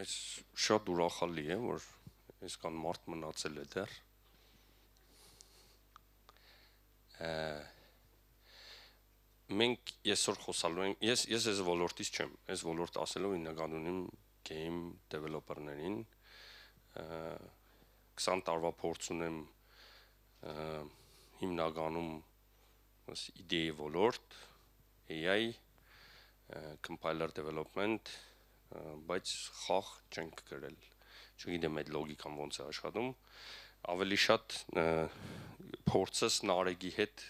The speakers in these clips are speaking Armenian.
Այս շատ ուրախալի է, որ այսքան մարդ մնացել է դեռ։ Մենք այսօր խոսալու ենք, ես այս ոլորտից չեմ, այս ոլորտ ասելով հիմնականում եմ game developer-ներին, 20 տարվա փորձ ունեմ հիմնականում իդեի ոլորտ, AI, compiler development, բայց խաղ չենք գրել, չգիտեմ այդ լոգիկան ոնց է աշխատում, ավելի շատ փորձս Նարեկի հետ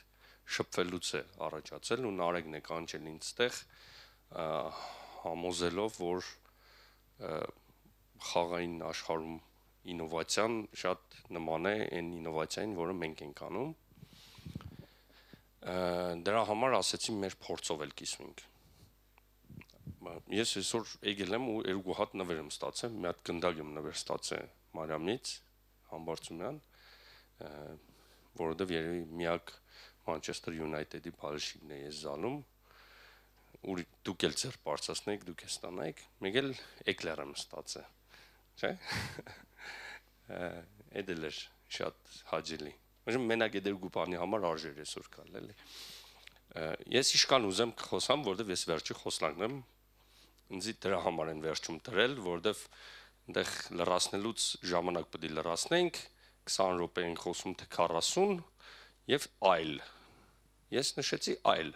շփվելուց է առաջացել ու Նարեկն է կանչել ինձ տեղ համոզելով, որ խաղային աշխարհում ինովացիան շատ նման է այն ինովացիային, որը մենք ենք անում։ Դրա համար ասեցի մեր փորձով էլ կիսվենք։ Ես այսօր եկել եմ ու երկու հատ նվեր եմ ստացել, մի հատ գնդակ եմ նվեր ստացել Մարիամից, Համբարձումյան, որովհետև երևի միակ Manchester United-ի բաժինն է ես զալում, ու դուք էլ ձեր բարձրացնեք, դուք էլ ստանայիք, մեկ էլ էկլեր եմ ստացել, չէ՞։ Այդ էլ էր շատ հաճելի։ Մենակ այդ երկու բանի համար արժեր այսօր կալ, էլի։ Ես իշքան ուզեմ խոսամ, որովհետև ես վերջի խոսնակն եմ, ինձ դրա համար են վերջում դրել, որովհետև այնտեղ լրացնելուց ժամանակ պետք է լրացնենք, 20 րոպե ենք խոսում թե 40 եւ այլ։ Ես նշեցի այլ։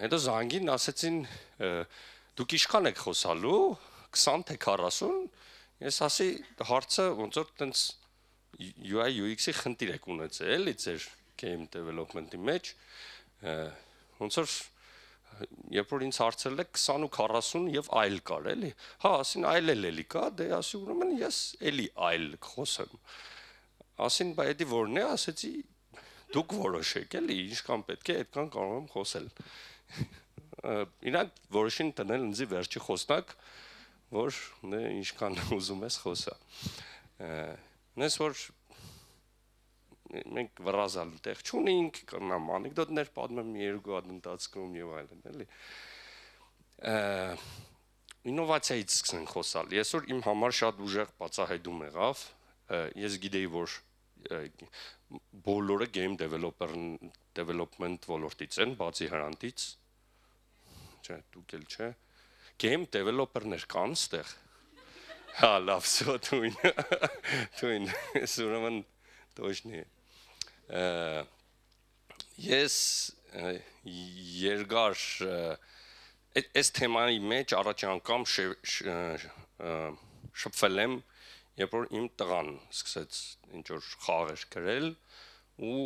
Հետո զանգին ասեցին դուք ինչքան եք խոսալու, 20 թե 40, ես ասի հարցը ոնց որ տենց UI UX-ի խնդիր եք ունեցել, էլի ձեր game development-ի մեջ, ոնց որ երբ որ ինձ հարցել եք 20 ու 40 եւ այլ կար, էլի։ Հա, ասին այլ էլի կա, դե ասի ուրեմն ես էլի այլ խոսեմ։ Ասին բայ էդի որն է, ասեցի դուք որոշեք, էլի, ինչքան պետք է, այդքան կարող եմ խոսել։ Իրանք որոշին տնել ինձ վերջի խոսնակ, որ դե ինչքան ուզում ես խոսա։ Նես որ մենք վրազալու տեղ չունենք, կնամ անեկդոտներ պատմեմ երկու հատ ընթացքում եւ այլն, էլի։ Ինովացիայից սկսենք խոսալ։ Այսօր իմ համար շատ ուժեղ բացահայտում եղավ։ Ես գիտեի, որ բոլորը game development ոլորտից են, բացի Հրանտից։ Չէ, դուք էլ չէ։ Game developer-ներ կան ստեղ։ Հա, լավ, սո թույն, ուրեմն դոշնի։ Ես երկար այս թեմայի մեջ առաջի անգամ շփվել եմ, երբ որ իմ տղան սկսեց ինչ-որ խաղեր գրել ու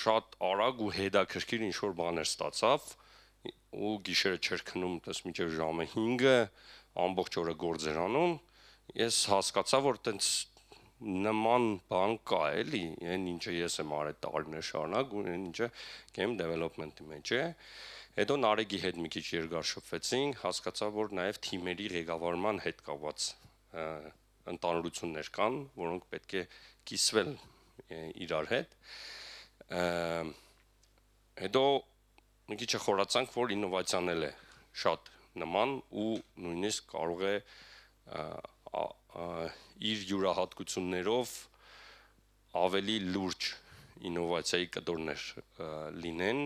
շատ արագ ու հետաքրքիր ինչ-որ բաներ ստացավ ու գիշերը չէր քնում, տես մինչև ժամը 5-ը ամբողջ օրը գործ էր անում, ես հասկացա, որ տենց նման բան կա, էլի, այն ինչը ես եմ արել տարիներ շարունակ ու այն ինչը game development-ի մեջ է։ Հետո Նարեկի հետ մի քիչ երկար շփվեցինք, հասկացա, որ նաև թիմերի ղեկավարման հետ կապված ընտանրություններ կան, որոնք պետք է կիսվել իրար հետ։ Հետո մի քիչ խորացանք, որ ինովացիան էլ է շատ նման ու նույնիսկ կարող է իր յուրահատկություններով ավելի լուրջ ինովացիայի կտորներ լինեն,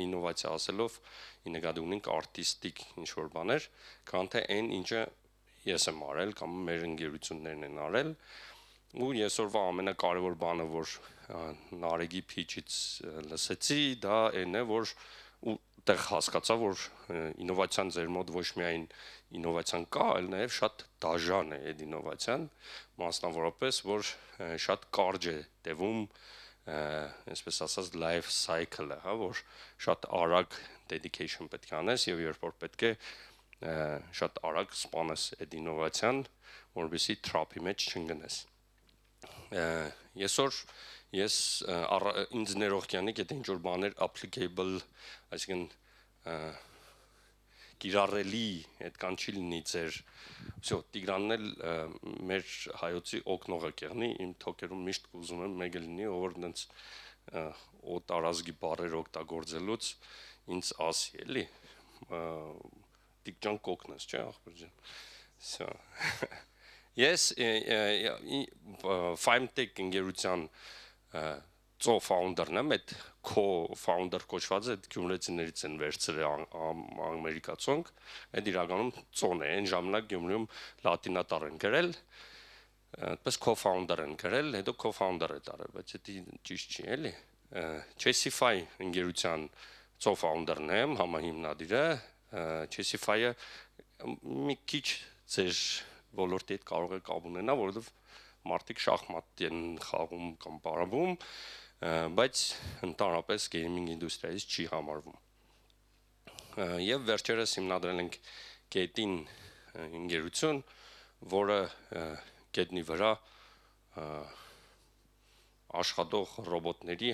ինովացիա ասելով ի նկատի ունենք արտիստիկ ինչ-որ բաներ, քան թե այն ինչը ես եմ արել կամ մեր ընկերություններն են արել, ու այսօրվա ամենակարևոր բանը, որ Նարեկի pitch-ից լսեցի, դա այն է, որ ու տեղ հասկացա, որ ինովացիան ձեր մոտ ոչ միայն ինովացիան կա, այլ նաև շատ դաժան է այդ ինովացիան, մասնավորապես, որ շատ կարճ է տևում, այսպես ասած life cycle-ը, հա, որ շատ արագ dedication պետք է անես եւ երբ որ պետք է շատ արագ սպանես այդ ինովացիան, որովհետեւ trap-ի մեջ չընկնես։ Այսօր ես ինձ ներողքյանի գիտեմ ինչ որ բաներ applicable, այսինքն կիրառելի այդքան չի լինի ձեր, всё, Տիգրանն էլ մեր հայոցի օգնողը կեղնի, իմ թոքերում միշտ ուզում եմ մեկը լինի, ով որ այնց օտարազգի բառեր օգտագործելուց ինձ ասի, էլի, Տիգ ջան կօգնես, չէ, ախպեր ջան։ Всё։ Ես Fimetech ընկերության ծո ֆաունդերն եմ, այդ co-founder կոչված է, այդ գյումրեցիներից են վերցրել ամերիկացոնք, այդ իրականում ծոն է, այն ժամանակ Գյումրիում լատինատար են գրել, այդպես co-founder են գրել, հետո co-founder է տարել, բայց դա ճիշտ չի, էլի։ Chessify ընկերության ծո founder-ն եմ, համահիմնադիրը, Chessify-ը մի քիչ ձեր ոլորտի հետ կարող է կապ ունենա, որովհետև մարդիկ շախմատ են խաղում կամ պարապում, բայց ընդհանրապես գեյմինգ ինդուստրիայից չի համարվում։ Եվ վերջերս հիմնադրել ենք Gate-ին ընկերություն, որը Gate-ի վրա աշխատող ռոբոտների,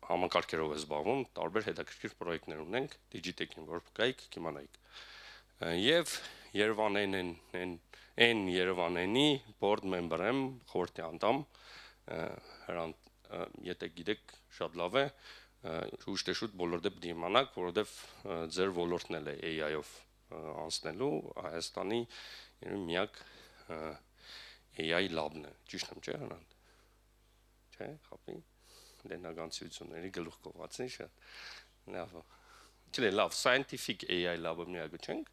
համակարգերով է զբաղվում, տարբեր հետաքրքիր պրոյեկտներ ունենք, Digitech-ին, որ կայք, կիմանայիք։ Եվ Երևանենի board member եմ, խորհրդի անդամ, եթե գիտեք, շատ լավ է, ուշտեշուտ բոլոր դեպ դիմանակ, որովհետև ձեր ոլորտն էլ է AI-ով անցնելու, Հայաստանի միակ AI լաբն է, ճիշտ եմ, չէ՞, Հրանտ։ Չէ, խապի, լենագանցությունների գլուխ կողացին շատ, լավ, չէ, լավ, scientific AI լաբը միակը չենք,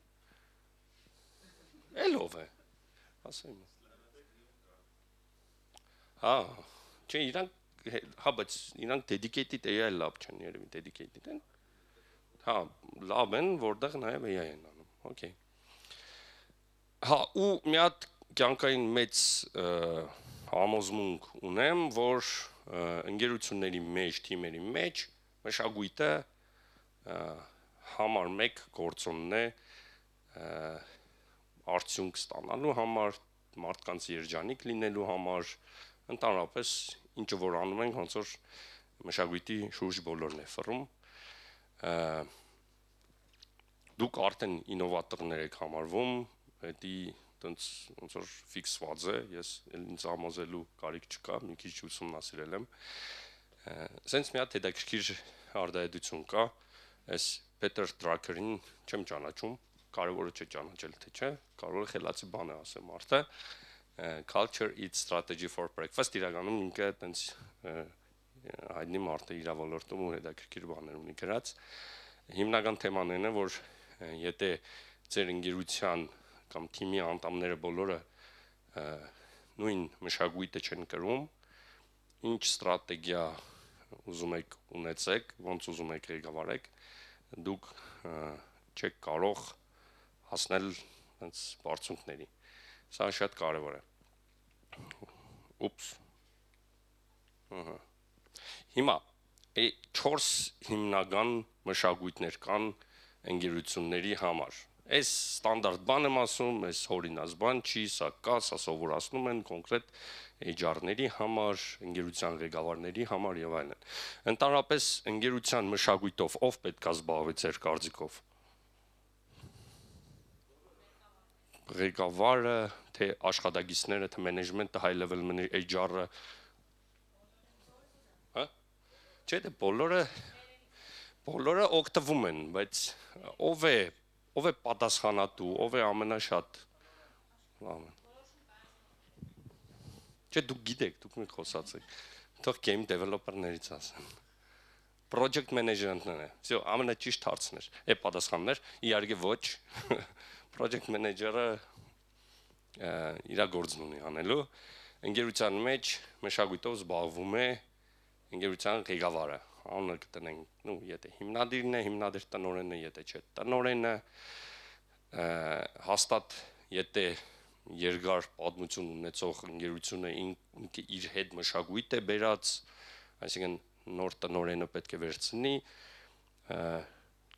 էլով է, ասեմ, հա, չէ, իրանք, հա, բայց իրանք dedicated AI լաբ չեն, երևի dedicated են, հա, լաբ են, որտեղ նաև AI են անում, okay։ Հա, ու մի հատ կյանքային մեծ համոզմունք ունեմ, որ ընկերությունների մեջ, թիմերի մեջ մշակույթը համար մեկ գործոնն է արդյունք ստանալու համար, մարդկանց երջանիկ լինելու համար, ընդհանրապես ինչը որ անում ենք, ոնց որ մշակույթի շուրջ բոլորն է ֆռում։ Դուք արդեն ինովատորներ եք համարվում, դա ոնց որ ֆիքսված է, ես ինձ համոզելու կարիք չկա, մի քիչ ուսումնասիրել եմ։ Սենց մի հատ հետաքրքիր արտահայտություն կա, այս Peter Druckerին չեմ ճանաչում, կարևորը չէ ճանաչել, թե չէ, կարող է խելացի բան է ասել մարդը, Culture Eats Strategy for Breakfast, իրականում ինքը այտենց հայտնի մարդ է իր ոլորտում ու հետաքրքիր բաներ ունի գրած։ Հիմնական թեման այն է, որ եթե ձեր ընկերության կամ թիմի անդամները բոլորը նույն մշակույթը չեն կրում, ինչ ստրատեգիա ուզում եք ունեցեք, ոնց ուզում եք ղեկավարեք, դուք չեք կարող հասնել այնց բարձունքների։ Սա շատ կարևոր է։ Ուպս։ Հիմա 4 հիմնական մշակույթներ կան ընկերությունների համար։ Այս ստանդարտ բան եմ ասում, այս հորինած բան չի, սա կա, սա սովորացնում են կոնկրետ HR-ների համար, ընկերության ղեկավարների համար եւ այլն։ Ընդհանրապես ընկերության մշակույթով ով պետք է զբաղվի ձեր կարծիքով։ Ղեկավարը, թե աշխատակիցները, թե մենեջմենտը, high level HR-ը։ Հա։ Չէ, դե բոլորը օգտվում են, բայց ով է պատասխանատու, ով է ամենաշատ լավ։ Չէ, դուք գիտեք, դուք մի խոսացեք։ Թող game developer-ներից ասեն։ Project manager-ն է։ Всё, ամենաճիշտ հարցն էր։ Է պատասխաններ, իհարկե ոչ։ Project manager-ը իր գործն ունի անելու։ Ընկերության մեջ մշակույթով զբաղվում է ընկերության ղեկավարը։ Անունը կտնենք, եթե հիմնադիրն է, հիմնադիր տնօրենը, եթե չէ, տնօրենը, հաստատ եթե երկար պատմություն ունեցող ընկերությունը իր հետ մշակույթ է բերած, այսինքն նոր տնօրենը պետք է վերցնի,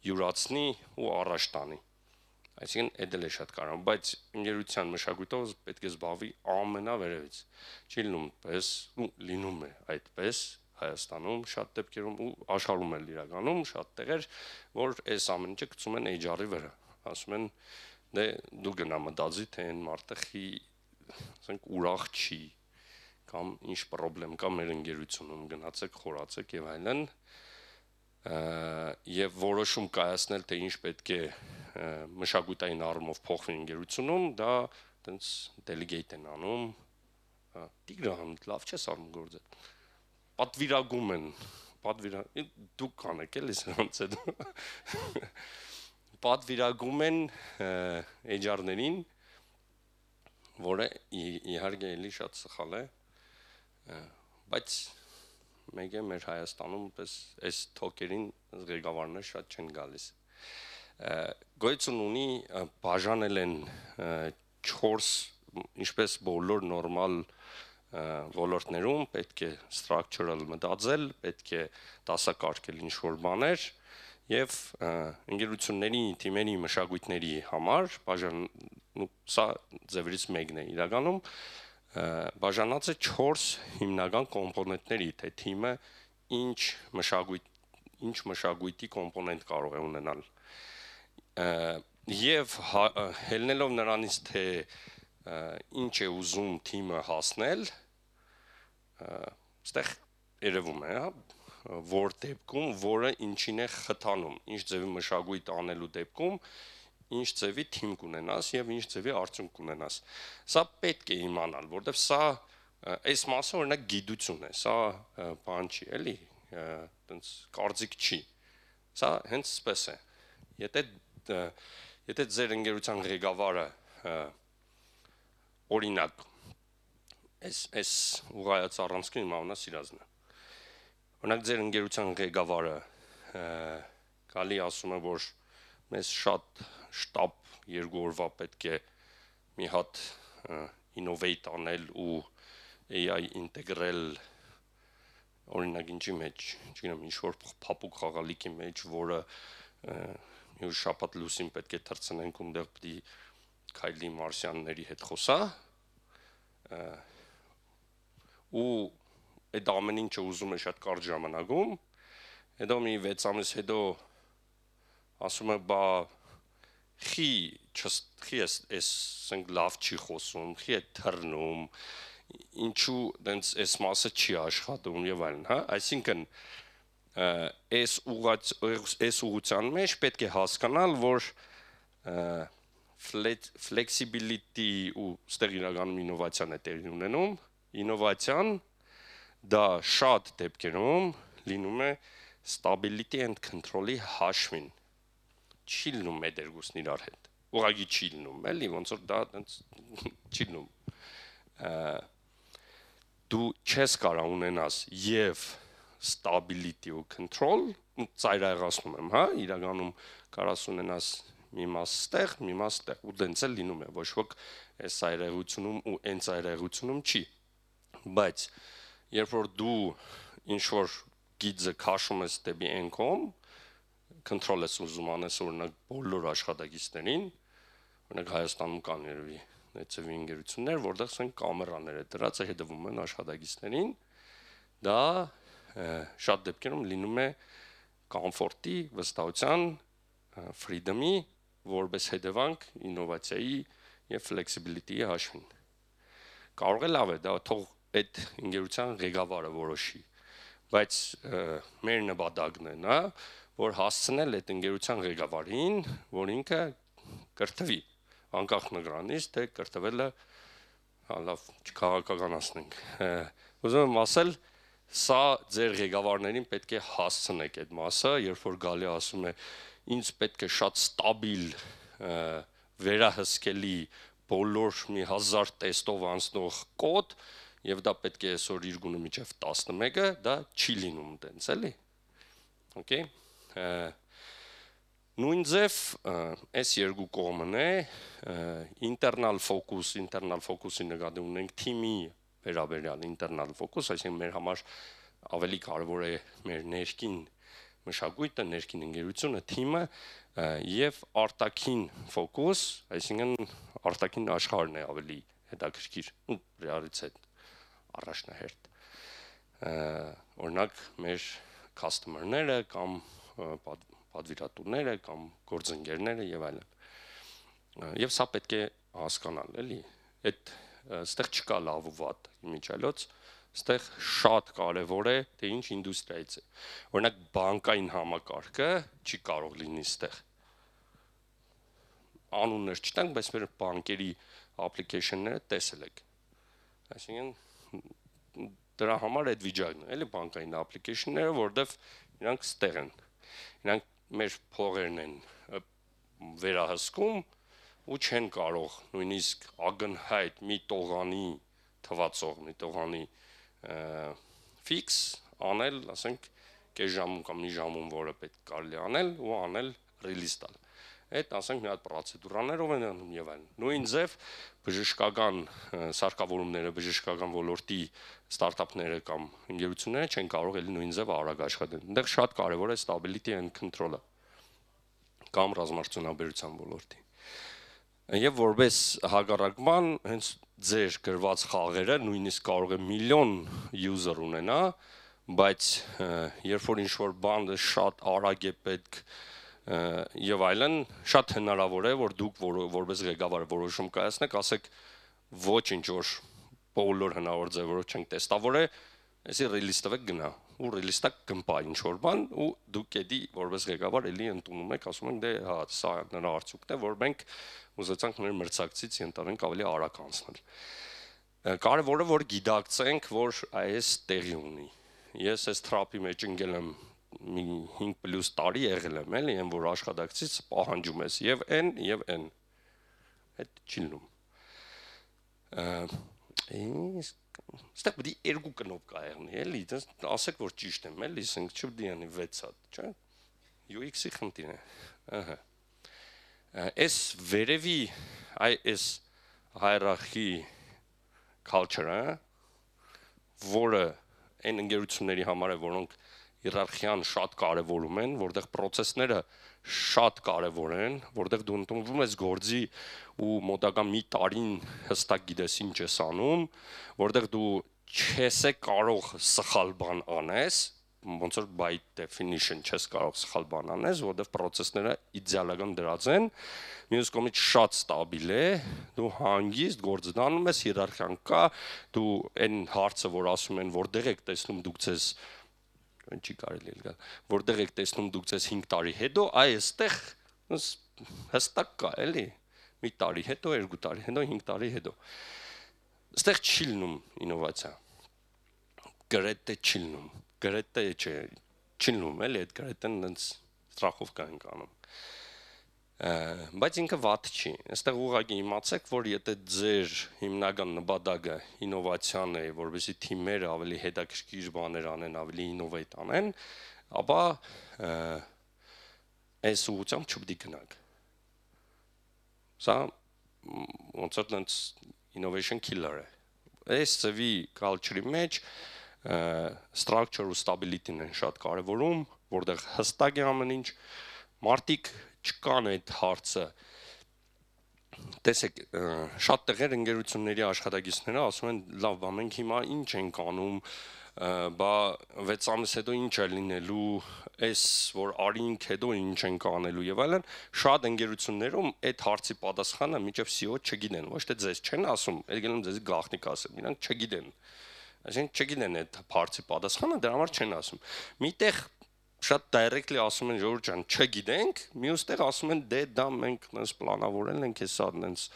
յուրացնի ու առաջ տանի։ Այսինքն դա էլ է շատ կարևոր, բայց ընկերության մշակույթով պետք է զբաղվի ամենավերևից։ Չի լինում պես, ու լինում է այդպես Հայաստանում շատ դեպքերում ու աշխարհում էլ իրականում շատ տեղեր, որ այս ամեն ինչը գցում են HR-ի վրա։ Ասում են, դե դու գնա մտածի, թե այն մարդը ասենք ուրախ չի կամ ինչ խնդրեմ կա մեր ընկերությունում, գնացեք, խորացեք եւ այլն։ եւ որոշում կայացնել, թե ինչ պետք է մշակութային առումով փոխվի ընկերությունում, դա տենց delegate են անում, Տիգրան, լավ չես անում գործը, պատվիրագում են, դուք կանեք էլի սրանց է պատվիրագում են HR-ներին, որը իհարկե էլի շատ սխալ է, բայց մեկ է մեր Հայաստանում այս թոքերին ղեկավարներ շատ չեն գալիս։ Գոյություն ունի բաժանել են 4, ինչպես բոլոր նորմալ ոլորտներում պետք է structural մտածել, պետք է դասակարգել ինչ-որ բաներ եւ ընկերությունների, թիմերի, մշակույթների համար սա ձևերից մեկն է իրականում բաժանած է 4 հիմնական կոմպոնենտների, թե թիմը ինչ մշակույթի կոմպոնենտ կարող է ունենալ։ Եվ ելնելով նրանից, թե ինչ է ուզում թիմը հասնել, ստեղ երևում է, որ դեպքում, որը ինչին է խթանում, ինչ ձևի մշակույթ անելու դեպքում, ինչ ձևի թիմ կունենաս եւ ինչ ձևի արդյունք կունենաս։ Սա պետք է իմանալ, որովհետեւ սա այս մասը օրինակ գիտություն է, սա բան չի, էլի, այտենց կարծիք չի։ Սա հենց սպես է։ Եթե ձեր ընկերության ղեկավարը օրինակ այս ուղղայած առանցքին իմանա սիրազն է։ Օրինակ ձեր ընկերության ղեկավարը գալի ասում է, որ մեզ շատ շտապ 2 օրվա պետք է մի հատ innovate անել ու AI ինտեգրել օրինակ ինչի մեջ, չգիտեմ, ինչ-որ փափուկ խաղալիքի մեջ, որը մի շաբաթ լուսին պետք է թռցնենք ու դեռ պետք է քայլի մարսիանների հետ խոսա ու այդ ամեն ինչը ուզում է շատ կարճ ժամանակում, հետո մի 6 ամիս հետո ասում է, բա խի էս լավ չի խոսում, խի է թռնում, ինչու դենց այս մասը չի աշխատում եւ այլն, հա, այսինքն այս ուղղության մեջ պետք է հասկանալ, որ flexibility ու ստեղ իրականում ինովացիան է տեղի ունենում, ինովացիան դա շատ դեպքերում լինում է stability and control-ի հաշվին, չի լինում այդ երկուսն իրար հետ, ուղղակի չի լինում, էլի, ոնց որ դա չի լինում, դու չես կարա ունենաս և stability ու control, ծայրահեղացնում եմ, հա, իրականում կարաս ունենաս մի մաս ստեղ, մի մաս ստեղ, ու դենց էլ լինում է, ոչ ոք այս ծայրահեղությունում ու այն ծայրահեղությունում չի, բայց երբ որ դու ինչ-որ գիծը քաշում ես դեպի այն կողմ, control ես ուզում անես օրինակ բոլոր աշխատակիցներին, օրինակ Հայաստանում կան երևի այդցևի ընկերություններ, որտեղ ասենք կամերաներ է դրած, հետևում են աշխատակիցներին, դա շատ դեպքերում լինում է կոմֆորտի, վստահության, freedom-ի, որպես հետևանք ինովացիայի եւ flexibility-ի հաշվին։ Կարող է լավ է, դա թող այդ ընկերության ղեկավարը որոշի, բայց մեր նպատակն է նա, որ հասցնել այդ ընկերության ղեկավարին, որ ինքը կրթվի, անկախ նրանից, թե կրթվելը լավ չքաղաքականացնենք։ Ուզում եմ ասել, սա ձեր ղեկավարներին պետք է հասցնեք այդ մասը, երբ որ գալի ասում է, ինձ պետք է շատ ստաբիլ, վերահսկելի, բոլոր մի 1000 տեստով անցնող կոդ, եւ դա պետք է այսօր իր գունը միջև 11-ը, դա չի լինում տենց, էլի։ Okay։ Նույն ձև այս երկու կողմն է, internal focus-ի նկատի ունենք թիմի վերաբերյալ internal focus, այսինքն մեր համար ավելի կարևոր է մեր ներքին մշակույթը, ներքին ընկերությունը, թիմը եւ արտաքին focus, այսինքն արտաքին աշխարհն է ավելի հետաքրքիր ու ռեալից հետ առաջնահերթ։ Օրինակ մեր customer-ները կամ պատվիրատուները կամ գործընկերները եւ այլն։ Եվ սա պետք է հասկանալ, էլի։ Այդ ստեղ չկա լավ ու վատ իմիջիալոց, Այստեղ շատ կարևոր է, թե ինչ ինդուստրիայից է։ Օրինակ բանկային համակարգը չի կարող լինի այստեղ։ Անուններ չտանք, բայց մեր բանկերի application-ները տեսել եք։ Այսինքն դրա համար այդ վիճակն է, էլի բանկային application-ները, որտեվ իրանք ստեղ են։ Իրանք մեր փողերն են վերահսկում ու չեն կարող նույնիսկ ակնհայտ մի տողանի թվացող, մի տողանի ֆիքս անել, ասենք, կես ժամում կամ մի ժամում, որը պետք կարելի անել ու անել ռիլիզ տալ։ Այդ ասենք մի հատ պրոցեդուրաներով են անում եւ այլն։ Նույն ձև բժշկական սարքավորումները, բժշկական ոլորտի ստարտափները կամ ընկերությունները չեն կարող էլի նույն ձև արագ աշխատել։ Այնտեղ շատ կարևոր է stability and control-ը կամ ռազմարտունաբերության ոլորտի։ Եվ որպես հակառակման հենց ձեր գրված խաղերը նույնիսկ կարող է միլիոն user ունենա, բայց երբ որ ինչ-որ բանը շատ արագ է պետք եւ այլն, շատ հնարավոր է, որ դուք որպես ղեկավար որոշում կայացնեք, ասեք ոչ ինչ որ բոլոր հնարավոր ձևերով չենք տեստավոր է, այսի ռիլիզ տվեք գնա ու ռիլիզ տակ կմպա ինչ որ բան ու դուք էդի որպես ղեկավար էլի ընդունում եք, ասում եք դե հա սա նրա արդյունքն է, որ մենք ուզեցանք մեր մրցակցից ենթադրենք ավելի արագ անցնել։ Կարևորը որ գիտակցենք, որ այս տեղի ունի։ Ես այս թրապի մեջ ընկել եմ մի 5+ տարի եղել եմ, էլի, եմ որ աշխատակցից պահանջում ես եւ այն եւ այն։ Այդ չի լինում։ Ստեղ պետք է երկու կնոպկա եղնի, էլի, ասեք որ ճիշտ եմ, էլի, ասենք չպետք է անի 6 հատ, չէ՞։ UX-ի խնդիրն է։ Ահա։ Այս վերևի այս hierarchy culture-ը, որը այն ընկերությունների համար է, որոնք հիերարխիան շատ կարևորում են, որտեղ process-ները շատ կարևոր են, որտեղ դու ընդունվում ես գործի ու մոտակա մի տարին հստակ գիտես ինչ ես անում, որտեղ դու չես կարող սխալ բան անես, ոնց որ by definition չես կարող սխալ բան անես, որտեղ process-ները իդեալական դրած են, մյուս կողմից շատ ստաբիլ է, դու հանգիստ գործ դանում ես, հիերարխիան կա, դու այն հարցը, որ ասում են, որտեղ եք տեսնում դուք ձեզ չի կարելի գալ, որտեղ եք տեսնում դուք ձեզ 5 տարի հետո, այստեղ հստակ կա, էլի, մի տարի հետո, 2 տարի հետո, 5 տարի հետո։ Այստեղ չի լինում ինովացիա։ Գրեթե չի լինում, գրեթե չի լինում, էլի, այդ գրեթեն այնց ստրախովկա ենք անում։ Բայց ինքը վատ չի։ Այստեղ ուղղակի իմացեք, որ եթե ձեր հիմնական նպատակը ինովացիան է, որովհետեւ թիմերը ավելի հետաքրքիր բաներ անեն, ավելի ինովեյտ անեն, ապա այս ուղղությամբ չպետք է գնաք։ Սա ոնց որ այնց innovation killer է։ Այս ծավի culture-ի մեջ structure ու stability-ն են շատ կարևորում, որտեղ հստակ է ամեն ինչ, մարդիկ չկան այդ հարցը։ Տեսեք, շատ տեղեր ընկերությունների աշխատակիցները ասում են, լավ, մենք հիմա ինչ ենք անում, բա 6 ամիս հետո ինչ է լինելու, այս որ արինք հետո ինչ ենք անելու եւ այլն, շատ ընկերություններում այդ հարցի պատասխանը միջև CEO չգիտեն, ոչ թե ձեզ չեն ասում, եկել եմ ձեզ գաղտնիք ասեմ, իրանք չգիտեն։ Այսինքն չգիտեն այդ հարցի պատասխանը, դրա համար չեն ասում։ Միտեղ շատ directly ասում են ժողովուրդ ջան, չգիտենք, մյուստեղ ասում են դե դա մենք նենց պլանավորել ենք, հեսա նենց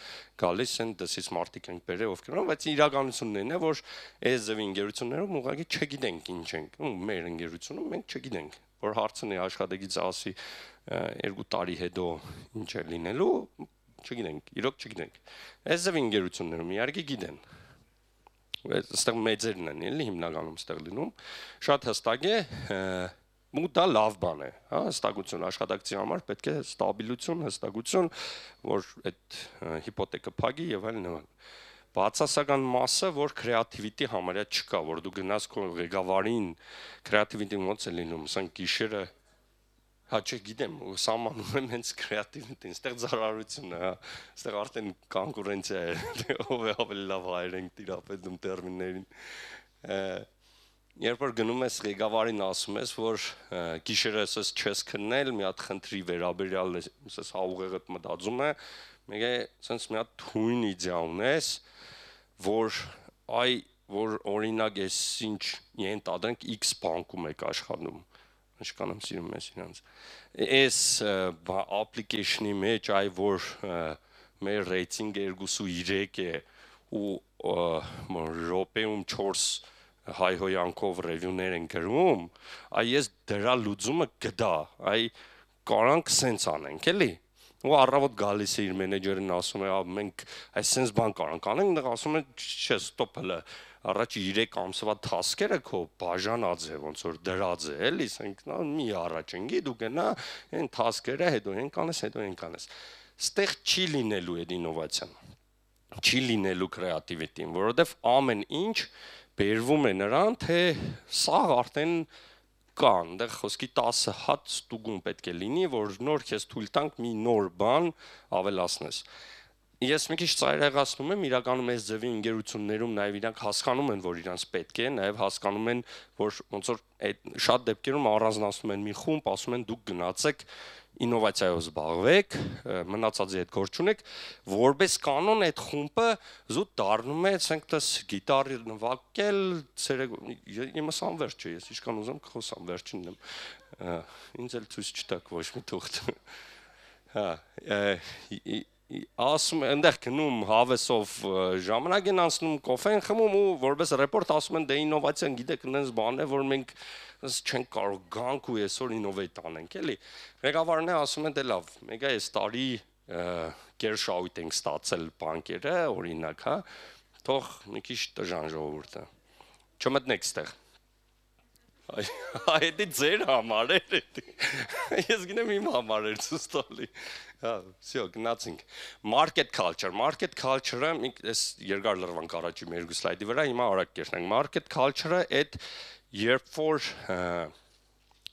գալիս են, դասից մարդիկ ենք բերել ովքեր, բայց իրականությունն է, որ այս ձևի ընկերություններում ուղղակի չգիտենք ինչ ենք, ու մեր ընկերությունում մենք չգիտենք, որ հարցն է աշխատակից ասի 2 տարի հետո ինչ է լինելու, չգիտենք, իրոք չգիտենք։ Այս ձևի ընկերություններում իհարկե գիտեն։ Այստեղ մեծերն են, էլի հիմնականում այստեղ լինում, շատ հստակ է, ու դա լավ բան է, հա, հստակություն աշխատակցի համար պետք է ստաբիլություն, հստակություն, որ այդ հիպոթեկը փակի եւ այլն։ Բացասական մասը, որ creativity համարյա չկա, որ դու գնաս քո ղեկավարին creativity ոնց է լինում, ասենք գիշերը հա չգիտեմ, սահմանում եմ հենց creativity-ին, այստեղ ծառայությունն է, հա, այստեղ արդեն կոնկուրենցիա է, ով է ավելի լավ հայերեն տիրապետում տերմիններին։ Երբ որ գնում ես ղեկավարին ասում ես, որ գիշերս ես չես քննել, մի հատ խնդրի վերաբերյալ ես հաղուղեղդ մտածում է, մեկ է sense մի հատ թույն իդեա ունես, որ այ որ օրինակ էս ինչ ենթադրենք X բանկում եք աշխատում, ինչքան եմ սիրում ես իրանց, այս application-ի մեջ այ որ մեր ռեյտինգը 2.3 է ու րոպեում 4 հայհոյանքով ռևյուներ են գրում, այ ես դրա լուծումը գտա, այ կարանք սենց անենք, էլի։ Ու առավոտ գալիս է իր մենեջերին ասում է, մենք այս սենց բան կարանք անենք, նա ասում է, չէ, ստոպ հələ, առաջ 3 ամսվա թասկերը քո բաժանած է, ոնց որ դրած է, էլի, ասենք, մի առաջ ընկի, դու գնա, այն թասկերը հետո են կանես, հետո են կանես։ Ստեղ չի լինելու այդ ինովացիան, չի լինելու կրեատիվիտին, որովհետև ամեն ինչ բերվում է նրան, թե սա արդեն կա, այնտեղ խոսքի 10 հատ ստուգում պետք է լինի, որ նոր քեզ թույլ տանք մի նոր բան ավելացնես։ Ես մի քիչ ծայրահեղացնում եմ, իրականում այս ձևի ընկերություններում նաև իրանք հասկանում են, որ իրանց պետք է, նաև հասկանում են, որ ոնց որ այդ շատ դեպքերում առանձնացնում են մի խումբ, ասում են դուք գնացեք ինովացիայով զբաղվեք, մնացածի հետ գործ չունեք, որպես կանոն այդ խումբը զուտ դառնում է, ասենք տես գիտար նվագել, իմս անվերջ չէ, ես ինչքան ուզեմ կխոսամ, վերջինն եմ, ինձ էլ ցույց չտաք ոչ մի թուղթ, ասում է, այնտեղ գնում հավեսով ժամանակ են անցնում, կոֆե են խմում ու որպես ռեպորտ ասում են, դե ինովացիան գիտեք, նենց բան է, որ մենք չենք կարող գանք ու այսօր ինովեյտ անենք, էլի։ Ղեկավարն է ասում են, դե լավ, մենք այս տարի կերշաուտ ենք ստացել բանկերը, օրինակ, հա, թող մի քիչ տժան ժողովուրդը։ Չմտնեք ստեղ։ Այդ ձեր համար էր, ես գնեմ իմ համար էր ցույց տալի։ Հա, всё, գնացինք։ Market culture-ը, այս երկար լրվանք առաջի մեր երկու սլայդի վրա, հիմա արագ կերնենք։ Market culture-ը այդ երբ որ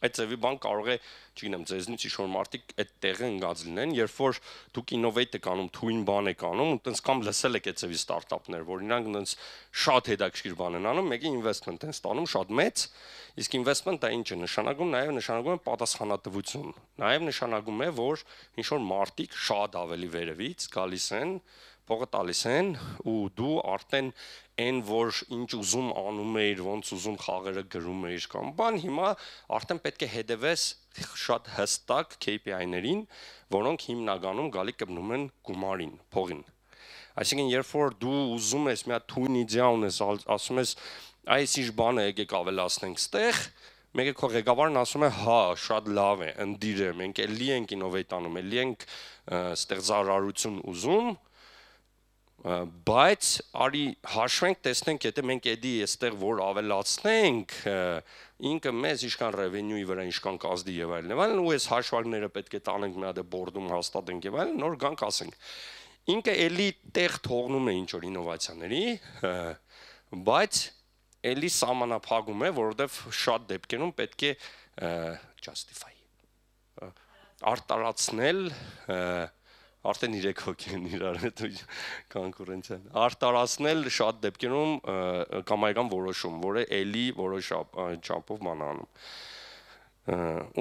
այդ ձևի բան կարող է, չգիտեմ, ձեզնից ինչ-որ մարդիկ այդ տեղը ընկած լինեն, երբ որ դուք ինովեյտ եք անում, թույն բան եք անում, ու տենց կամ լսել եք այդ ձևի ստարտափներ, որ իրանք տենց շատ հետաքրքիր բան են անում, մեկի investment են ստանում շատ մեծ, իսկ investment-ը ինչ է նշանակում, նաև նշանակում է պատասխանատվություն, նաև նշանակում է, որ ինչ-որ մարդիկ շատ ավելի վերևից գալիս են, փողը տալիս են ու դու արդեն այն որ ինչ ուզում անում էիր, ոնց ուզում խաղերը գրում էիր կամ բան, հիմա արդեն պետք է հետևես շատ հստակ KPI-ներին, որոնք հիմնականում գալի կմնում են գումարին, փողին։ Այսինքն, երբ որ դու ուզում ես մի հատ թույն իդեա ունես, ասում ես, այս ինչ բանը եկեք ավելացնենք ստեղ, մեկը քո ղեկավարն ասում է, հա, շատ լավ է, ընդիր է, մենք էլի ենք ինովեյտ անում, էլի ենք ստեղծարարություն ուզում, բայց արի հաշվենք, տեսնենք, եթե մենք էդի այստեղ որ ավելացնենք, ինքը մեզ ինչքան ռևենյուի վրա ինչքան կազդի եւ այլն, ու այս հաշվարկները պետք է տանենք մի հատ բորդում հաստատենք եւ այլն, նոր գանք ասենք։ Ինքը էլի տեղ թողնում է ինչ որ ինովացիաների, բայց էլի սահմանափակում է, որովհետեւ շատ դեպքերում պետք է justify արտարացնել արդեն 3 հոգի են իրար հետ կոնկուրենցիան արտարացնել շատ դեպքերում կամայական որոշում, որը էլի որոշ չափով բան անում։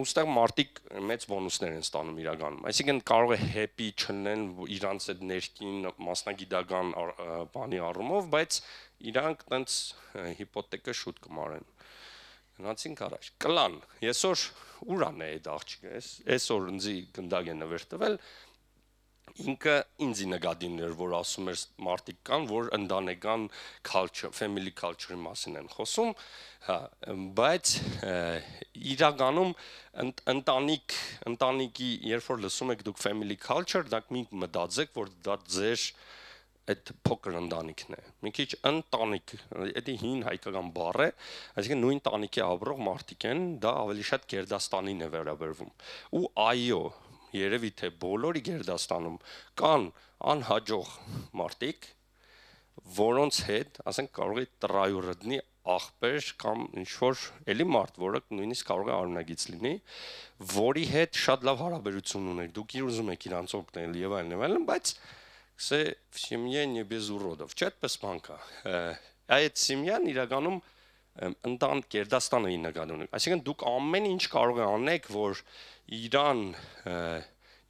Ուստեղ մարդիկ մեծ բոնուսներ են ստանում իրականում։ Այսինքն կարող է happy չլինեն իրանց այդ ներքին մասնագիտական բանի առումով, բայց իրանք տենց հիպոթեկը շուտ կմարեն։ Գնացինք առաջ։ Կլան, այսօր ուրան է այդ աղջիկը, այսօր ինձի գնդակ է նվեր տվել, ինքը ինձի նկատին էր, որ ասում էր մարդիկ կան, որ ընտանեկան culture, family culture-ի մասին են խոսում, հա, բայց իրականում ընտանիքի, երբ որ լսում եք դուք family culture, դա մի մտածեք, որ դա ձեր այդ փոքր ընտանիքն է։ Մի քիչ ընտանիք, դա հին հայկական բառ է, այսինքն նույն տանիքի ապրող մարդիկ են, դա ավելի շատ Գերդաստանին է վերաբերվում։ Ու այո, երևի թե բոլորի Գերդաստանում կան անհաջող մարդիկ, որոնց հետ, ասենք, կարող է տրայուրդնի աղբեր կամ ինչ-որ էլի մարդ, որը նույնիսկ կարող է արունագից լինի, որի հետ շատ լավ հարաբերություն ունեք, դուք ուզում եք իրանց օգնել եւ այլն, բայց в семье не без уродов, չէ՞ այդպես բան կա։ Այդ семьяն իրականում ընտան Գերդաստանը նկատում ունի։ Այսինքն դուք ամեն ինչ կարող եք անեք, որ իրան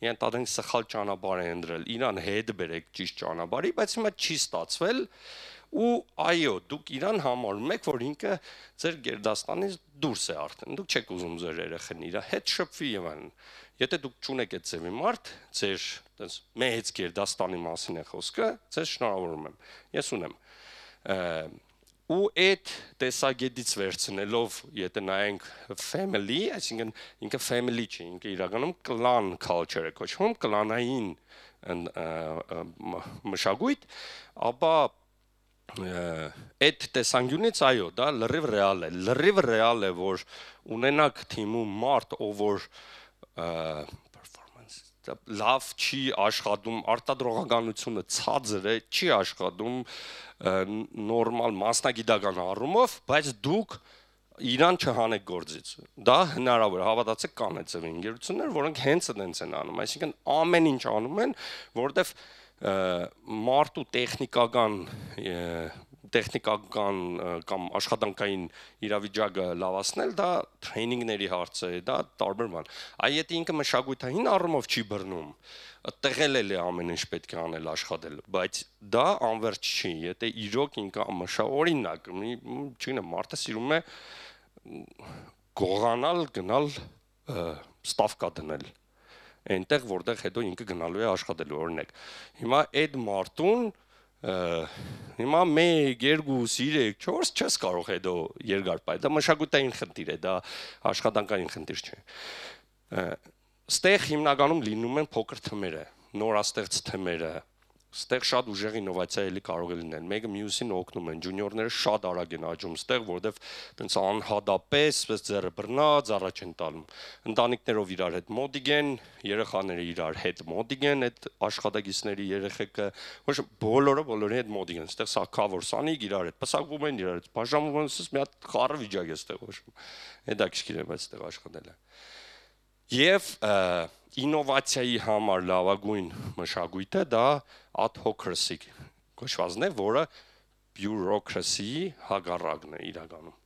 ենթադրենք սխալ ճանապարհ է ընտրել, իրան հետ բերեք ճիշտ ճանապարհի, բայց հիմա չի ստացվել ու այո, դուք իրան համարում եք, որ ինքը ձեր գերդաստանից դուրս է արդեն։ Դուք չեք ուզում ձեր երեխան իր հետ շփվի եւ այլն։ Եթե դուք ճունեք այդ ձևի մարդ, ձեր այդպես մեծ գերդաստանի մասին է խոսքը, ձեզ շնորհավորում եմ։ Ես ունեմ։ Ու այդ տեսակետից վերցնելով, եթե նայենք family, այսինքն ինքը family չի, ինքը իրականում clan culture է կոչվում, կլանային մշակույթ, ապա այդ տեսանկյունից այո, դա լրիվ ռեալ է, որ ունենակ թիմում մարդ, ով որ performance լավ չի աշխատում, արտադրողականությունը ցածր է, չի աշխատում նորմալ մասնագիտական առումով, բայց դուք իրան չհանեք գործից։ Դա հնարավոր է, հավատացեք կան այդ ձև ընկերություններ, որոնք հենց այդպես են անում, այսինքն ամեն ինչ անում են, որովհետև մարդու տեխնիկական կամ աշխատանքային իրավիճակը լավացնել, դա տրեյնինգների հարց է, դա տարբեր բան։ Այ եթե ինքը մշակութային առումով չի բռնում, տեղել է ամեն ինչ պետք է անել աշխատել, բայց դա անverջ չի, եթե իրոք ինքը օրինակ, չգիտեմ, մարդը սիրում է գողանալ, գնալ ստավկա դնել այնտեղ որտեղ հետո ինքը գնալու է աշխատելու օրինակ հիմա այդ մարդուն հիմա 1 2 3 4 չես կարող հետո երկար πάει դա մշակութային խնդիր է դա աշխատանքային խնդիր չէ ստեղ հիմնականում լինում են փոքր թմերը նորաստեղծ թմերը ստեղ շատ ուժեղ ինովացիա էլի կարող է լինել մեկը մյուսին օգնում են ջունիորները շատ արագ են աճում ստեղ որովհետև տենց անհադապես պես ձեռը բռնած առաջ են տալում ընտանիքներով իրար հետ մոդիկ են երեխաները իրար հետ մոդիկ են այդ աշխատակիցների երեխեքը ոչ բոլորի հետ մոդիկ են ստեղ սա քավոր սանիկ իրար հետ պսակվում են իրար հետ բաժանվում են մի հատ խառը վիճակ է ստեղ ոչ հետաքրքիր է բայց ստեղ աշխատելը եւ ինովացիայի համար լավագույն մշակույթը դա adhocracy կոչվածն է, որը bureaucracy-ի հակառակն է իրականում։